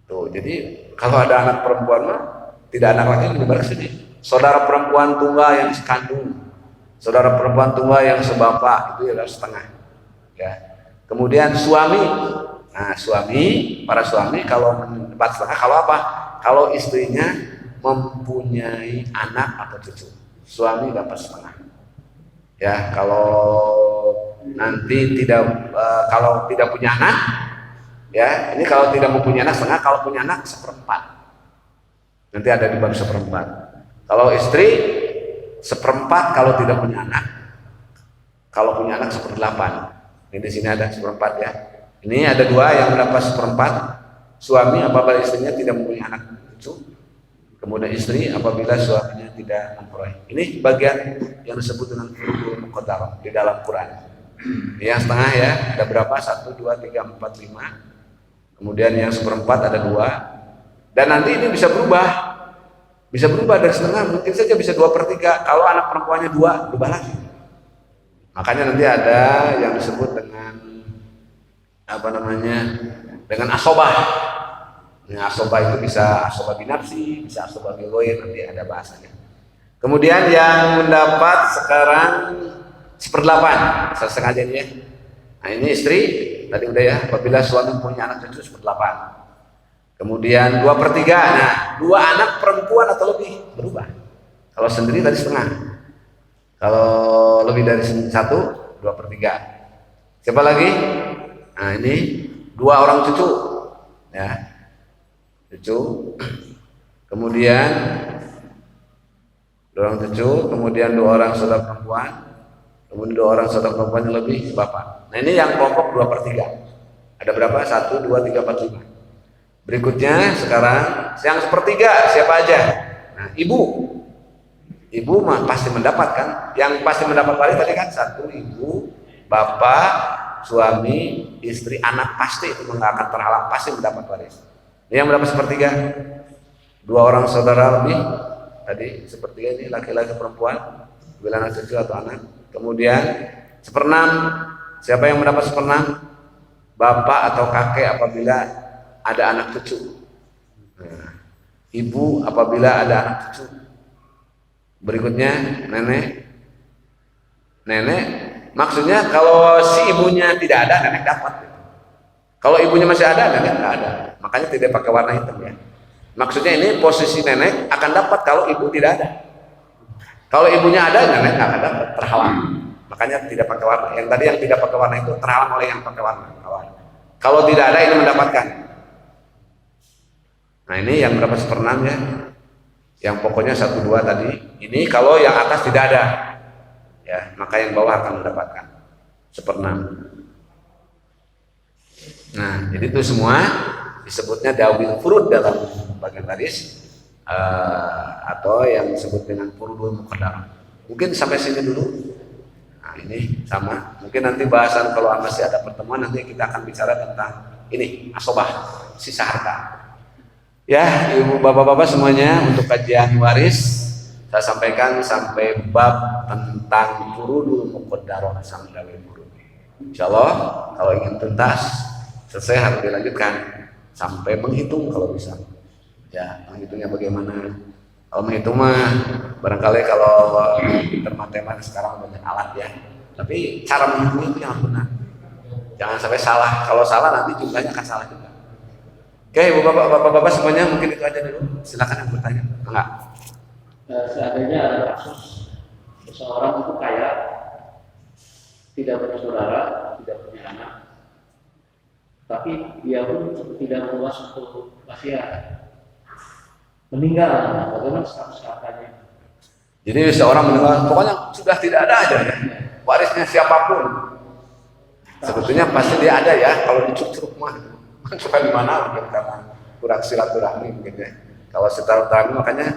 Tuh, jadi kalau ada anak perempuan mah tidak anak laki menyebar ke sini. Saudara perempuan tunggal yang sekandung, saudara perempuan tunggal yang sebapak itu adalah setengah. Ya. Kemudian suami, nah para suami kalau mendapat setengah, kalau apa? Kalau istrinya mempunyai anak atau cucu, suami dapat setengah. Ya, kalau nanti kalau tidak punya anak. Ya, ini kalau tidak mempunyai anak setengah, kalau punya anak 1/4. Nanti ada di bab 1/4. Kalau istri 1/4 kalau tidak punya anak. Kalau punya anak 1/8. Ini di sini ada 1/4 ya. Ini ada 2 yang mendapat 1/4. suami apabila istrinya tidak mempunyai anak cucu, kemudian istri apabila suaminya tidak memperoleh. Ini bagian yang disebut dengan furudul muqaddarah di dalam Quran. Yang setengah ya, ada berapa? 1, 2, 3, 4, 5. Kemudian yang seperempat ada 2. Dan nanti ini bisa berubah. Bisa berubah dari setengah, mungkin saja bisa 2/3. Kalau anak perempuannya 2, berubah lagi. Makanya nanti ada yang disebut dengan dengan asobah. Nah, asobah itu bisa asobah binafsi, bisa asobah bigoir, nanti ada bahasanya. Kemudian yang mendapat sekarang 1/8, selesai aja nih ya. Nah ini istri, tadi udah ya, apabila suami punya anak cucu 1/8. Kemudian 2/3, nah 2 anak perempuan atau lebih berubah. Kalau sendiri tadi setengah. Kalau lebih dari 1, 2/3. Siapa lagi? Nah ini 2 orang cucu, ya, cucu. Kemudian 2 orang cucu, kemudian 2 orang saudara perempuan, kemudian 2 orang saudara perempuan yang lebih bapak. Nah ini yang kelompok 2/3. Ada berapa? 1, 2, 3, 4, 5. Berikutnya sekarang yang 1/3 siapa aja? Nah ibu mah pasti mendapatkan. Yang pasti mendapat waris tadi kan 1 ibu, bapak, suami, istri, anak, pasti itu nggak akan terhalang, pasti mendapat waris. Yang mendapat 1/3 2 orang saudara lebih tadi 1/3 ini laki-laki perempuan, bila anak cucu atau anak. Kemudian 1/6 siapa yang mendapat 1/6? Bapak atau kakek apabila ada anak cucu. Nah, ibu apabila ada anak cucu. Berikutnya nenek maksudnya kalau si ibunya tidak ada, nenek dapat. Kalau ibunya masih ada, nenek nggak ada. Makanya tidak pakai warna hitam ya. Maksudnya ini posisi nenek akan dapat kalau ibu tidak ada. Kalau ibunya ada, nenek nggak akan dapat, terhalang. Makanya tidak pakai warna. Yang tadi yang tidak pakai warna itu terhalang oleh yang pakai warna. Kalau tidak ada ini mendapatkan. Nah ini yang berapa 1/6 ya? Yang pokoknya 1, 2 tadi. Ini kalau yang atas tidak ada, ya maka yang bawah akan mendapatkan 1/6. Nah jadi itu semua disebutnya dawil furud dalam bagian waris, atau yang disebut dengan furudul muqaddarah. Mungkin sampai sini dulu. Nah ini sama. Mungkin nanti bahasan kalau masih ada pertemuan nanti kita akan bicara tentang ini asobah, sisa harta. Ya, ibu bapak-bapak semuanya, untuk kajian waris saya sampaikan sampai bab tentang furudul muqaddarah sampai dawil furud. Insyaallah kalau ingin tuntas selesai harus dilanjutkan sampai menghitung kalau bisa. Ya, menghitungnya bagaimana? Kalau menghitung mah barangkali kalau pinter matematika sekarang banyak alat ya. Tapi cara menghitungnya itu yang benar. Jangan sampai salah. Kalau salah nanti jumlahnya akan salah juga. Oke, ibu bapak semuanya mungkin itu aja dulu. Silakan yang bertanya. Enggak. Seandainya ada kasus seseorang itu kaya, tidak punya saudara, tidak punya anak, tapi dia pun tidak luas untuk wasiat, meninggal, bagaimana status hartanya? Jadi seorang meninggal, pokoknya sudah tidak ada aja ya. Warisnya siapapun. Sebetulnya pasti dia ada ya. Kalau dicuk-cuk mah suka di mana mungkin karena kurang silaturahmi mungkin ya. Kalau silaturahmi makanya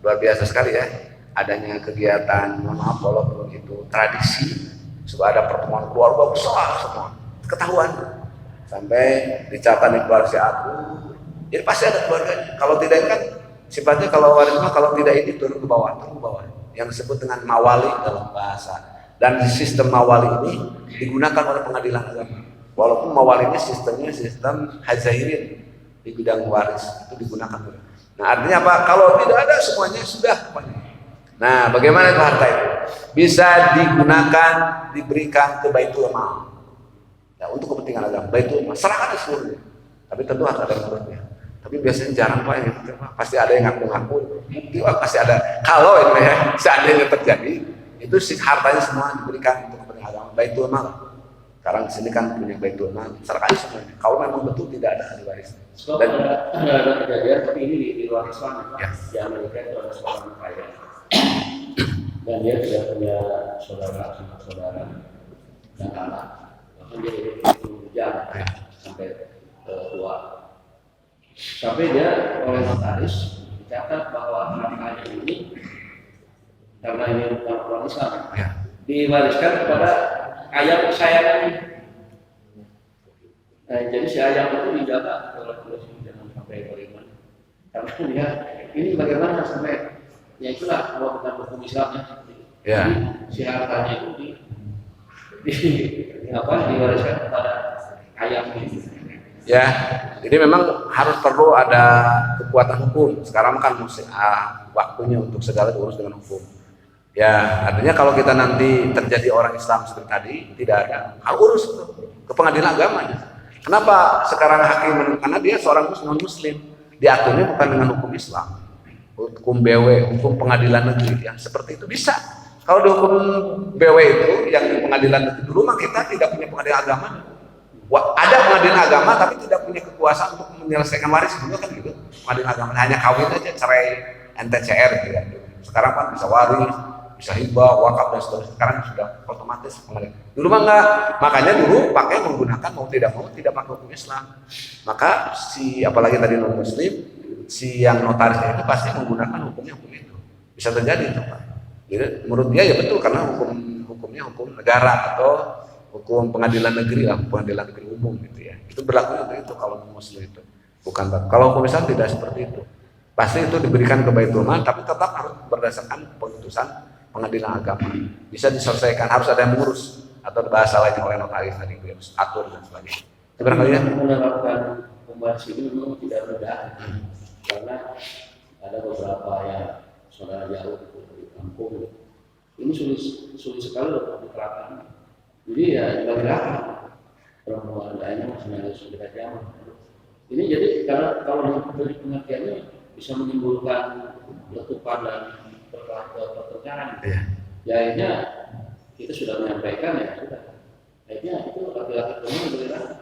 luar biasa sekali ya. Adanya kegiatan, maaf walaupun itu tradisi, suka ada pertemuan keluarga besar semua, ketahuan sampai dicatat di keluarga aku. Jadi pasti ada keluarganya. Kalau tidak kan sifatnya kalau waris mah kalau tidak ini turun ke bawah, yang disebut dengan mawali dalam bahasa. Dan sistem mawali ini digunakan oleh pengadilan agama. Walaupun mawali ini sistemnya sistem hazairin di bidang waris itu digunakan. Nah artinya apa? Kalau tidak ada semuanya sudah. Nah bagaimana itu harta itu? Bisa digunakan, diberikan ke Baitul Mal. Ya, untuk kepentingan agama. Baitul Mal serahkan seluruhnya. Tapi tentu harus ada yang ngurusnya. Tapi biasanya jarang pak yang gitu, pasti ada yang ngaku-ngaku. Pasti ada. Kalau itu ya seandainya terjadi, itu hartanya semua diberikan untuk kepentingan agama. Baitul Mal. Sekarang di sini kan punya Baitul Mal, serahkan semuanya. Kalau memang betul tidak ada ahli waris. Dan ada kejadian seperti ini di luar Islam, ya. Di Amerika itu ada seorang kaya dan dia tidak punya saudara dan anak, bahkan dia hidup jam sampai tua. Sampai dia oleh notaris dicatat bahwa hartanya ini karena ini bukan orang Islam Ya. diwariskan kepada ayam kesayangannya. Nah, jadi si ayam itu dijaga oleh polisi jangan sampai beriman. Karena dia ini bagaimana sampai ya itulah kalau bukan hukum Islamnya. Ya. Jadi si hartanya itu diwariskan kepada ayam ini. Ya, jadi memang harus perlu ada kekuatan hukum. Sekarang kan waktunya untuk segala diurus dengan hukum. Ya, artinya kalau kita nanti terjadi orang Islam seperti tadi, tidak ada, harus urus ke pengadilan agamanya. Kenapa sekarang hakim? Karena dia seorang non-muslim, diaturnya bukan dengan hukum Islam, hukum BW, hukum pengadilan negeri, yang seperti itu bisa. Kalau di hukum BW itu, yang di pengadilan negeri dulu, mah kita tidak punya pengadilan agama. Ada pengadilan agama tapi tidak punya kekuasaan untuk menyelesaikan waris dulu kan gitu. Pengadilan agama hanya kawin aja, cerai, NTCR gitu ya. Sekarang kan bisa waris, bisa hibah, wakaf dan seterusnya. Sekarang sudah otomatis pengadilan. Dulu mah enggak, makanya dulu pakai menggunakan mau tidak pakai hukum Islam. Maka apalagi tadi non muslim, si yang notarisnya itu pasti menggunakan hukum itu. Bisa terjadi itu Pak. Jadi menurut dia ya betul karena hukumnya hukum negara atau hukum pengadilan negeri lah, pengadilan negeri umum gitu ya. Itu berlaku untuk itu kalau muslim itu. Bukan kalau hukum Islam tidak seperti itu. Pasti itu diberikan ke Baitul Mal tapi tetap harus berdasarkan keputusan pengadilan agama. Bisa diselesaikan, harus ada yang mengurus atau bahasa lainnya oleh notaris tadi itu atur dan sebagainya. Barangkali ya. Menerapkan pembahasan ini memang tidak mudah karena ada beberapa yang saudara jauh di kampung. Ini sulit sekali untuk diterapkan. Jadi ya dibagi rata perempuan lainnya masih harus kita jam. Ini jadi kalau dari pengertiannya bisa menimbulkan letupan dan pertengkaran. Ya akhirnya kita sudah menyampaikan ya sudah. Akhirnya itu laki-laki teman dibagi rata.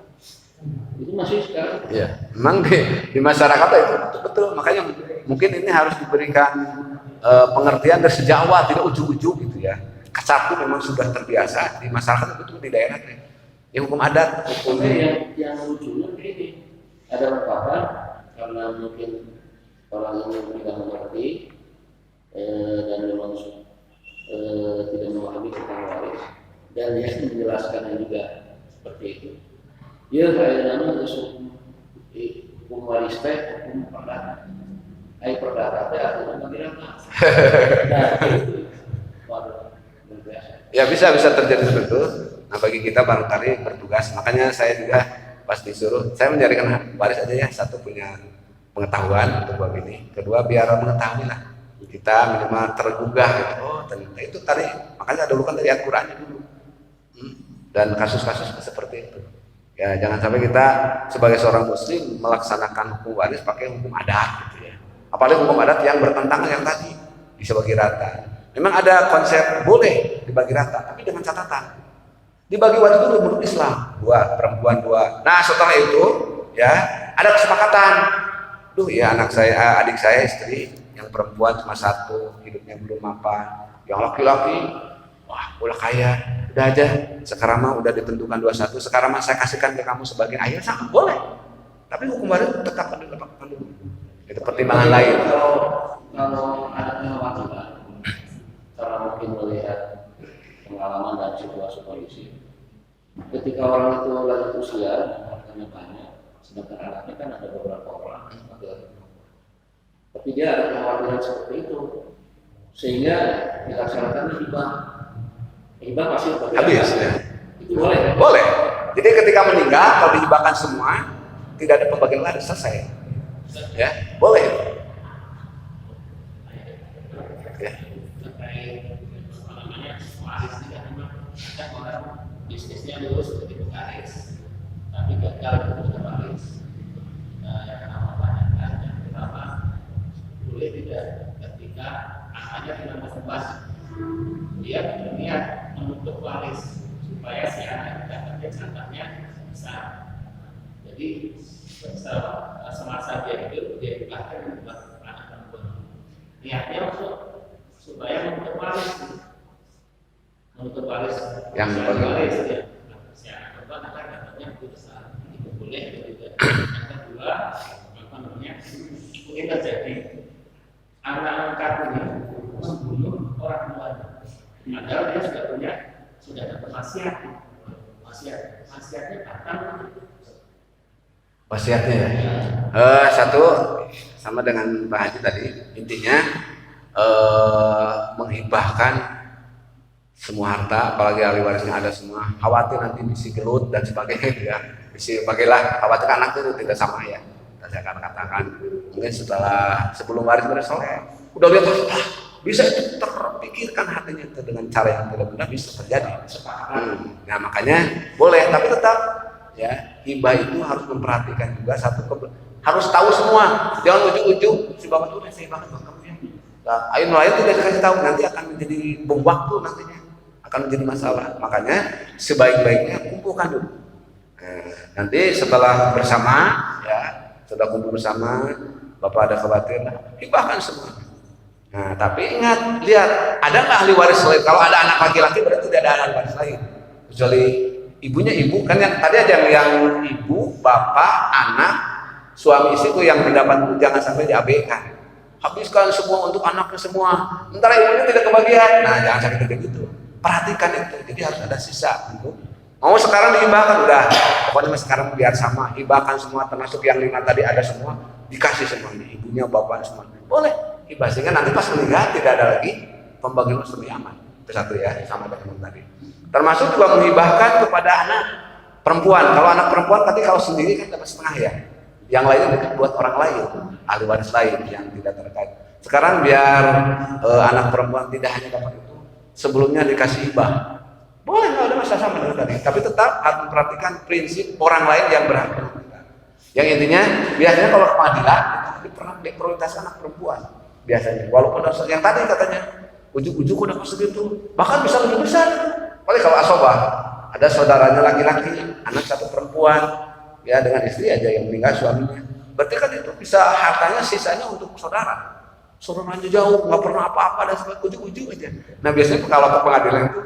Itu masih sekarang. Iya, memang di masyarakat itu betul. Makanya mungkin ini harus diberikan pengertian dari sejak awal, tidak ujug-ujug gitu ya. Kesatu memang sudah terbiasa di masyarakat itu di daerah ya hukum adat hukum yang lucunya ini ada ungkapan karena mungkin orang ini tidak mengerti dan memang tidak memahami tentang waris dan dia menjelaskannya juga seperti itu. Ya kayaknya hukum waris teh hukum perdata. Perdata teh atau pembirangan. Nah itu ya bisa terjadi seperti itu. Nah bagi kita barangkali bertugas, makanya saya juga pas disuruh, saya mencarikan waris aja ya, satu punya pengetahuan untuk bab ini, kedua biar mengetahui lah kita minimal tergugah gitu. Oh ternyata itu tadi, makanya dulu kan dari Al-Qurannya dulu dan kasus-kasus seperti itu. Ya jangan sampai kita sebagai seorang muslim melaksanakan hukum waris pakai hukum adat gitu ya. Apalagi hukum adat yang bertentangan yang tadi bisa bagi rata. Memang ada konsep boleh dibagi rata, tapi dengan catatan dibagi waris dulu menurut Islam 2, perempuan 2. Nah setelah itu ya ada kesepakatan. Duh ya adik saya istri yang perempuan cuma 1, hidupnya belum mapan. Yang laki-laki wah udah kaya, udah aja sekarang mah udah ditentukan 21. Sekarang mah saya kasihkan ke kamu sebagai ayah, sama boleh. Tapi hukum waris tetap dilakukan dulu. Itu pertimbangan lain. Kalau ada kekhawatiran karena mungkin melihat pengalaman dan situasi kondisi ketika orang itu lanjut usia hartanya banyak sedangkan anaknya kan ada beberapa orang tapi dia ada kekhawatiran seperti itu sehingga dilaksanakan hibah pasti habis ya. Itu boleh kan? Boleh. Jadi ketika meninggal kalau dihibahkan semua tidak ada pembagian waris, selesai ya boleh ya. Bisnisnya dulu seperti pekaris, tapi gagal untuk waris. Nah, yang kenapa tanyakan dan kenapa boleh tidak ketika anaknya tidak berkembang, dia berniat menutup waris supaya si anak dapatnya anaknya besar. Jadi semasa dia hidup dia dibakar untuk anak perempuan. Niatnya untuk supaya menutup waris. Menutup waris Yang waris ya. Si anak perempuan akan dapatnya besar. Itu boleh atau tidak. Yang kedua, ini terjadi anak angkatnya membunuh orang tuanya. Padahal dia sudah dapat wasiatnya datang. Wasiatnya ya. Satu sama dengan Pak Haji tadi, intinya menghibahkan semua harta, apalagi ahli warisnya ada semua. Khawatir nanti misi gelut dan sebagainya ya. Misi bagailah khawatir anak itu tidak sama ya. Saya akan katakan mungkin sebelum waris bersoleh udah lihat bisa itu terpikirkan hatinya itu dengan cara yang tidak benar bisa terjadi. Nah makanya boleh, tapi tetap ya hibah itu harus memperhatikan juga harus tahu semua, jangan ujuk-ujuk si bapak tuh saya banget bang kamu ya. Nah, ayo nelayan tidak dikasih tahu nanti akan menjadi bom waktu nantinya akan menjadi masalah. Makanya sebaik-baiknya kumpulkan dulu. Nanti setelah bersama ya sudah kumpul bersama, bapak ada khawatir, hibahkan semua. Nah, tapi ingat, lihat, ada nggak ahli waris lain? Kalau ada anak laki-laki berarti tidak ada ahli waris lain. Kecuali ibunya ibu, kan yang tadi aja yang ibu, bapak, anak, suami istri itu yang mendapat, jangan sampai diabaikan. Habiskan semua untuk anaknya semua, sementara ibunya tidak kebagian. Nah, jangan sampai kayak gitu. Perhatikan itu, jadi harus ada sisa untuk mau sekarang dihibahkan udah, pokoknya sekarang biar sama, hibahkan semua termasuk yang 5 tadi ada semua, dikasih semuanya, ibunya, bapaknya semua, boleh hibah sehingga nanti pas meninggal tidak ada lagi pembagian lebih aman. Itu satu ya, sama dengan tadi. Termasuk juga menghibahkan kepada anak perempuan. Kalau anak perempuan tadi kalau sendiri kan dapat setengah ya, yang lainnya buat orang lain, ahli waris lain yang tidak terkait. Sekarang biar anak perempuan tidak hanya dapat itu, sebelumnya dikasih hibah. Boleh, nggak ada masalah sama dengan tadi, tapi tetap harus memperhatikan prinsip orang lain yang berhak menentukan. Yang intinya biasanya kalau ke pengadilan itu diprioritaskan anak perempuan biasanya, walaupun yang tadi katanya ujuk-ujuk udah pas segitu, bahkan bisa lebih besar. Paling kalau asobah ada saudaranya laki-laki, anak satu perempuan, ya dengan istri aja yang meninggal suaminya, berarti kan itu bisa hartanya sisanya untuk saudaranya jauh, nggak pernah apa-apa dan sebagainya, ujuk-ujuk aja. Nah biasanya kalau ke pengadilan itu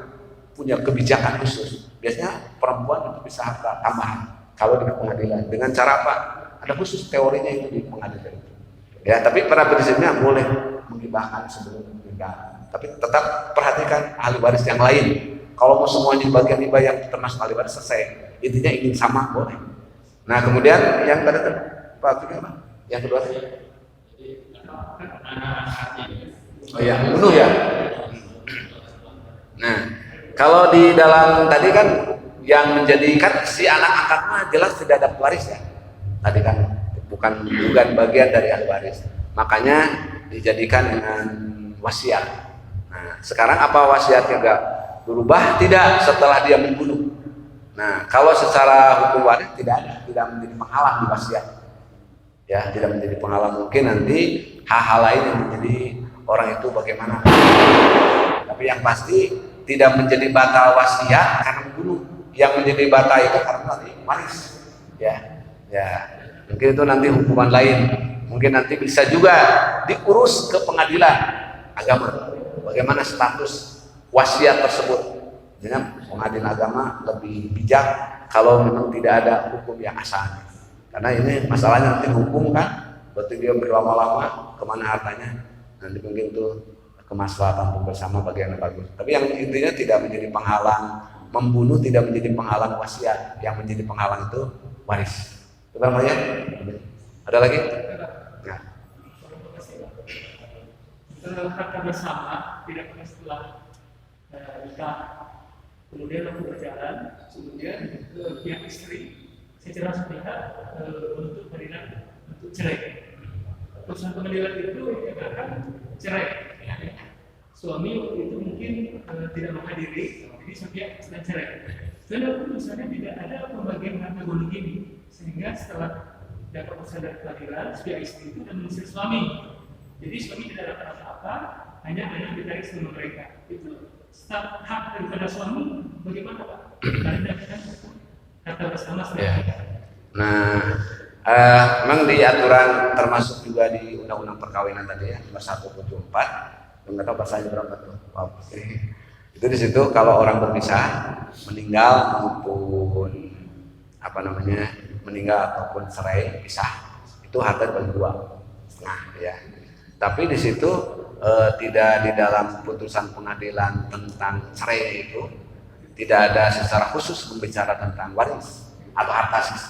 punya kebijakan khusus. Biasanya perempuan itu bisa harta tambahan kalau di pengadilan. Dengan cara apa? Ada khusus teorinya itu di pengadilan itu. Ya, tapi pada prinsipnya boleh menghibahkan sebelum menikah. Tapi tetap perhatikan ahli waris yang lain. Kalau mau semuanya bagian hibah yang termasuk ahli waris selesai. Intinya ingin sama boleh. Nah kemudian yang tadi Pak Fikri apa? Yang kedua tadi. Oh ya, bunuh ya. Nah. Kalau di dalam tadi kan yang menjadikan si anak angkatnya jelas tidak ada waris ya. Tadi kan bukan bagian dari ahli waris. Makanya dijadikan dengan wasiat. Nah, sekarang apa wasiatnya enggak berubah? Tidak setelah dia membunuh. Nah, kalau secara hukum waris tidak menjadi penghalang di wasiat. Ya, tidak menjadi penghalang, mungkin nanti hal-hal lain yang menjadi orang itu bagaimana. Tapi yang pasti tidak menjadi batal wasiat karena membunuh. Yang menjadi batal itu karena nanti waris. Ya, mungkin itu nanti hukuman lain. Mungkin nanti bisa juga diurus ke pengadilan agama. Bagaimana status wasiat tersebut? Dengan pengadilan agama lebih bijak kalau memang tidak ada hukum yang asalnya. Karena ini masalahnya nanti hukum kan, berarti dia berlama-lama kemana hartanya. Nanti mungkin itu kemaslahatan bersama bagian yang bagus. Tapi yang intinya tidak menjadi penghalang membunuh, tidak menjadi penghalang wasiat. Yang menjadi penghalang itu waris. Itu namanya. Ada lagi? Nah. Harta bersama tidak pernah setelah nikah. Kemudian aku berjalan, kemudian pihak istri secara sepihak untuk berikan untuk cerai. Putusan pengadilan itu dikatakan cerai. Suami waktu itu mungkin tidak menghadiri, jadi sepihak sedang cerai. Dan putusannya tidak ada pembagian harta gono ini, sehingga setelah dapat putusan dari pengadilan, sepihak istri itu dan mengusir suami. Jadi suami tidak dapat apa-apa, hanya ditarik sama mereka. Itu hak daripada suami, bagaimana Pak? Karena kan harta bersama ya. Nah, memang di aturan termasuk juga di Undang-Undang Perkawinan tadi ya, nomor 174, nggak tahu bahasanya berapa tuh. Wow. Itu di situ kalau orang berpisah, meninggal maupun meninggal ataupun cerai pisah, itu harta dibagi dua. Nah, ya. Tapi di situ tidak di dalam putusan pengadilan tentang cerai itu tidak ada secara khusus membicara tentang waris atau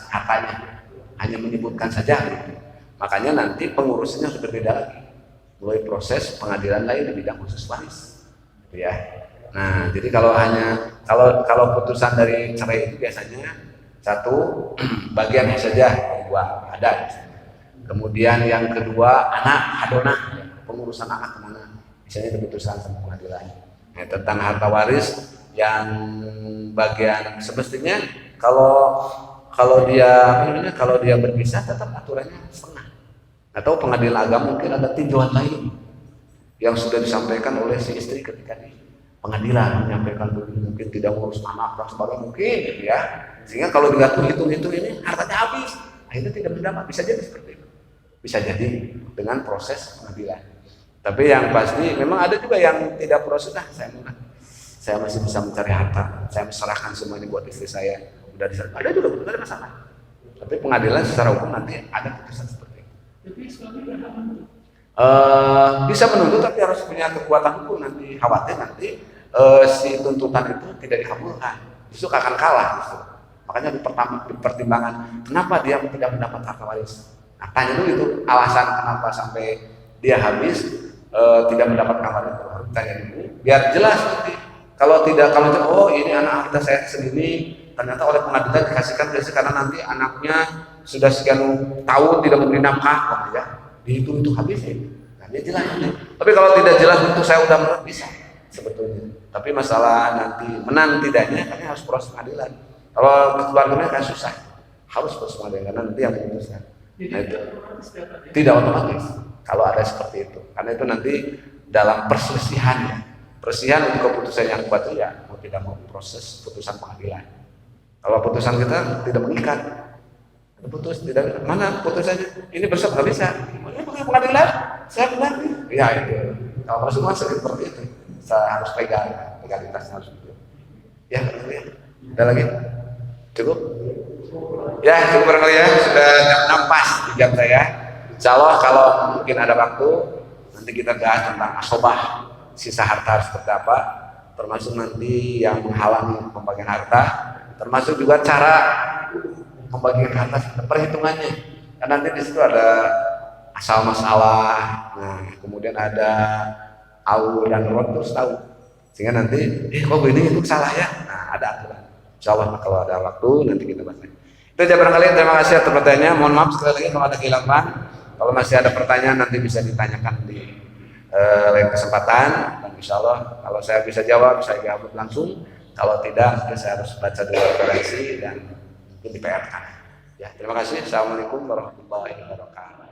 hartanya, hanya menyebutkan saja. Gitu. Makanya nanti pengurusnya harus berbeda lagi, mulai proses pengadilan lain di bidang khusus waris, gitu ya. Nah, jadi kalau putusan dari cerai itu biasanya satu bagian saja dua ada. Kemudian yang kedua anak hadonah, pengurusan anak kemana, misalnya keputusan sama pengadilan. Nah, tentang harta waris yang bagian semestinya kalau dia berpisah tetap aturannya setengah. Atau pengadilan agama mungkin ada tinjauan lain yang sudah disampaikan oleh si istri ketika di pengadilan menyampaikan mungkin tidak ngurus anak dan sebagainya mungkin gitu ya. Sehingga kalau hitung ini hartanya habis, akhirnya tidak mendapat, bisa jadi seperti itu. Bisa jadi dengan proses pengadilan. Tapi yang pasti memang ada juga yang tidak proses. Saya masih bisa mencari harta, saya serahkan semua ini buat istri saya. Udah ada juga betul ada masalah. Tapi pengadilan secara hukum nanti ada putusan seperti itu. Tapi suami berhak menuntut. Bisa menuntut tapi harus punya kekuatan hukum. Nanti khawatir nanti si tuntutan itu tidak dikabulkan, justru akan kalah justru. Makanya dipertimbangkan kenapa dia tidak mendapat harta waris. Nah, tanya dulu itu alasan kenapa sampai dia habis tidak mendapat kamar itu, harus tanya dulu biar jelas nanti. Kalau oh ini anak harta saya segini, ternyata oleh pengadilan dikasihkan karena nanti anaknya sudah sekian tahun tidak memberi nafkah, kok ya dihitung itu habis ya. Nah, dia jelas. Tapi kalau tidak jelas itu saya udah menurut bisa sebetulnya. Tapi masalah nanti menang tidaknya kan harus proses pengadilan. Kalau keluarganya kan susah, harus proses pengadilan karena nanti yang memutuskan. Nah, itu tidak otomatis kalau ada seperti itu, karena itu nanti dalam perselisihannya. Perselisihan untuk keputusan yang kuat ya mau tidak mau proses putusan pengadilan. Kalau putusan kita tidak mengikat, putus tidak mana putusannya ini bersama nggak bisa. Pengadilan saya benar. Ya itu. Kalau semua seperti itu, saya harus pegang legalitasnya harus itu. Ya, ada lagi? Cukup? Ya cukup barangkali ya, sudah jam 6 pas di jam saya. Insya Allah kalau mungkin ada waktu nanti kita bahas tentang asobah, sisa harta harus seperti apa, termasuk nanti yang menghalangi pembagian harta, termasuk juga cara pembagian harta, perhitungannya. Karena nanti di situ ada asal masalah, nah kemudian ada awal dan rot terus tahu, sehingga nanti kok begini itu salah ya, nah ada aturan. Insya Allah kalau ada waktu nanti kita bahas. Itu aja barangkali, terima kasih atas pertanyaannya. Mohon maaf sekali lagi kalau ada kehilangan. Kalau masih ada pertanyaan nanti bisa ditanyakan di lain kesempatan. Dan insya Allah kalau saya bisa jawab, saya jawab langsung. Kalau tidak, saya harus baca dulu referensi dan mungkin di PR-kan. Ya, terima kasih. Assalamualaikum warahmatullahi wabarakatuh.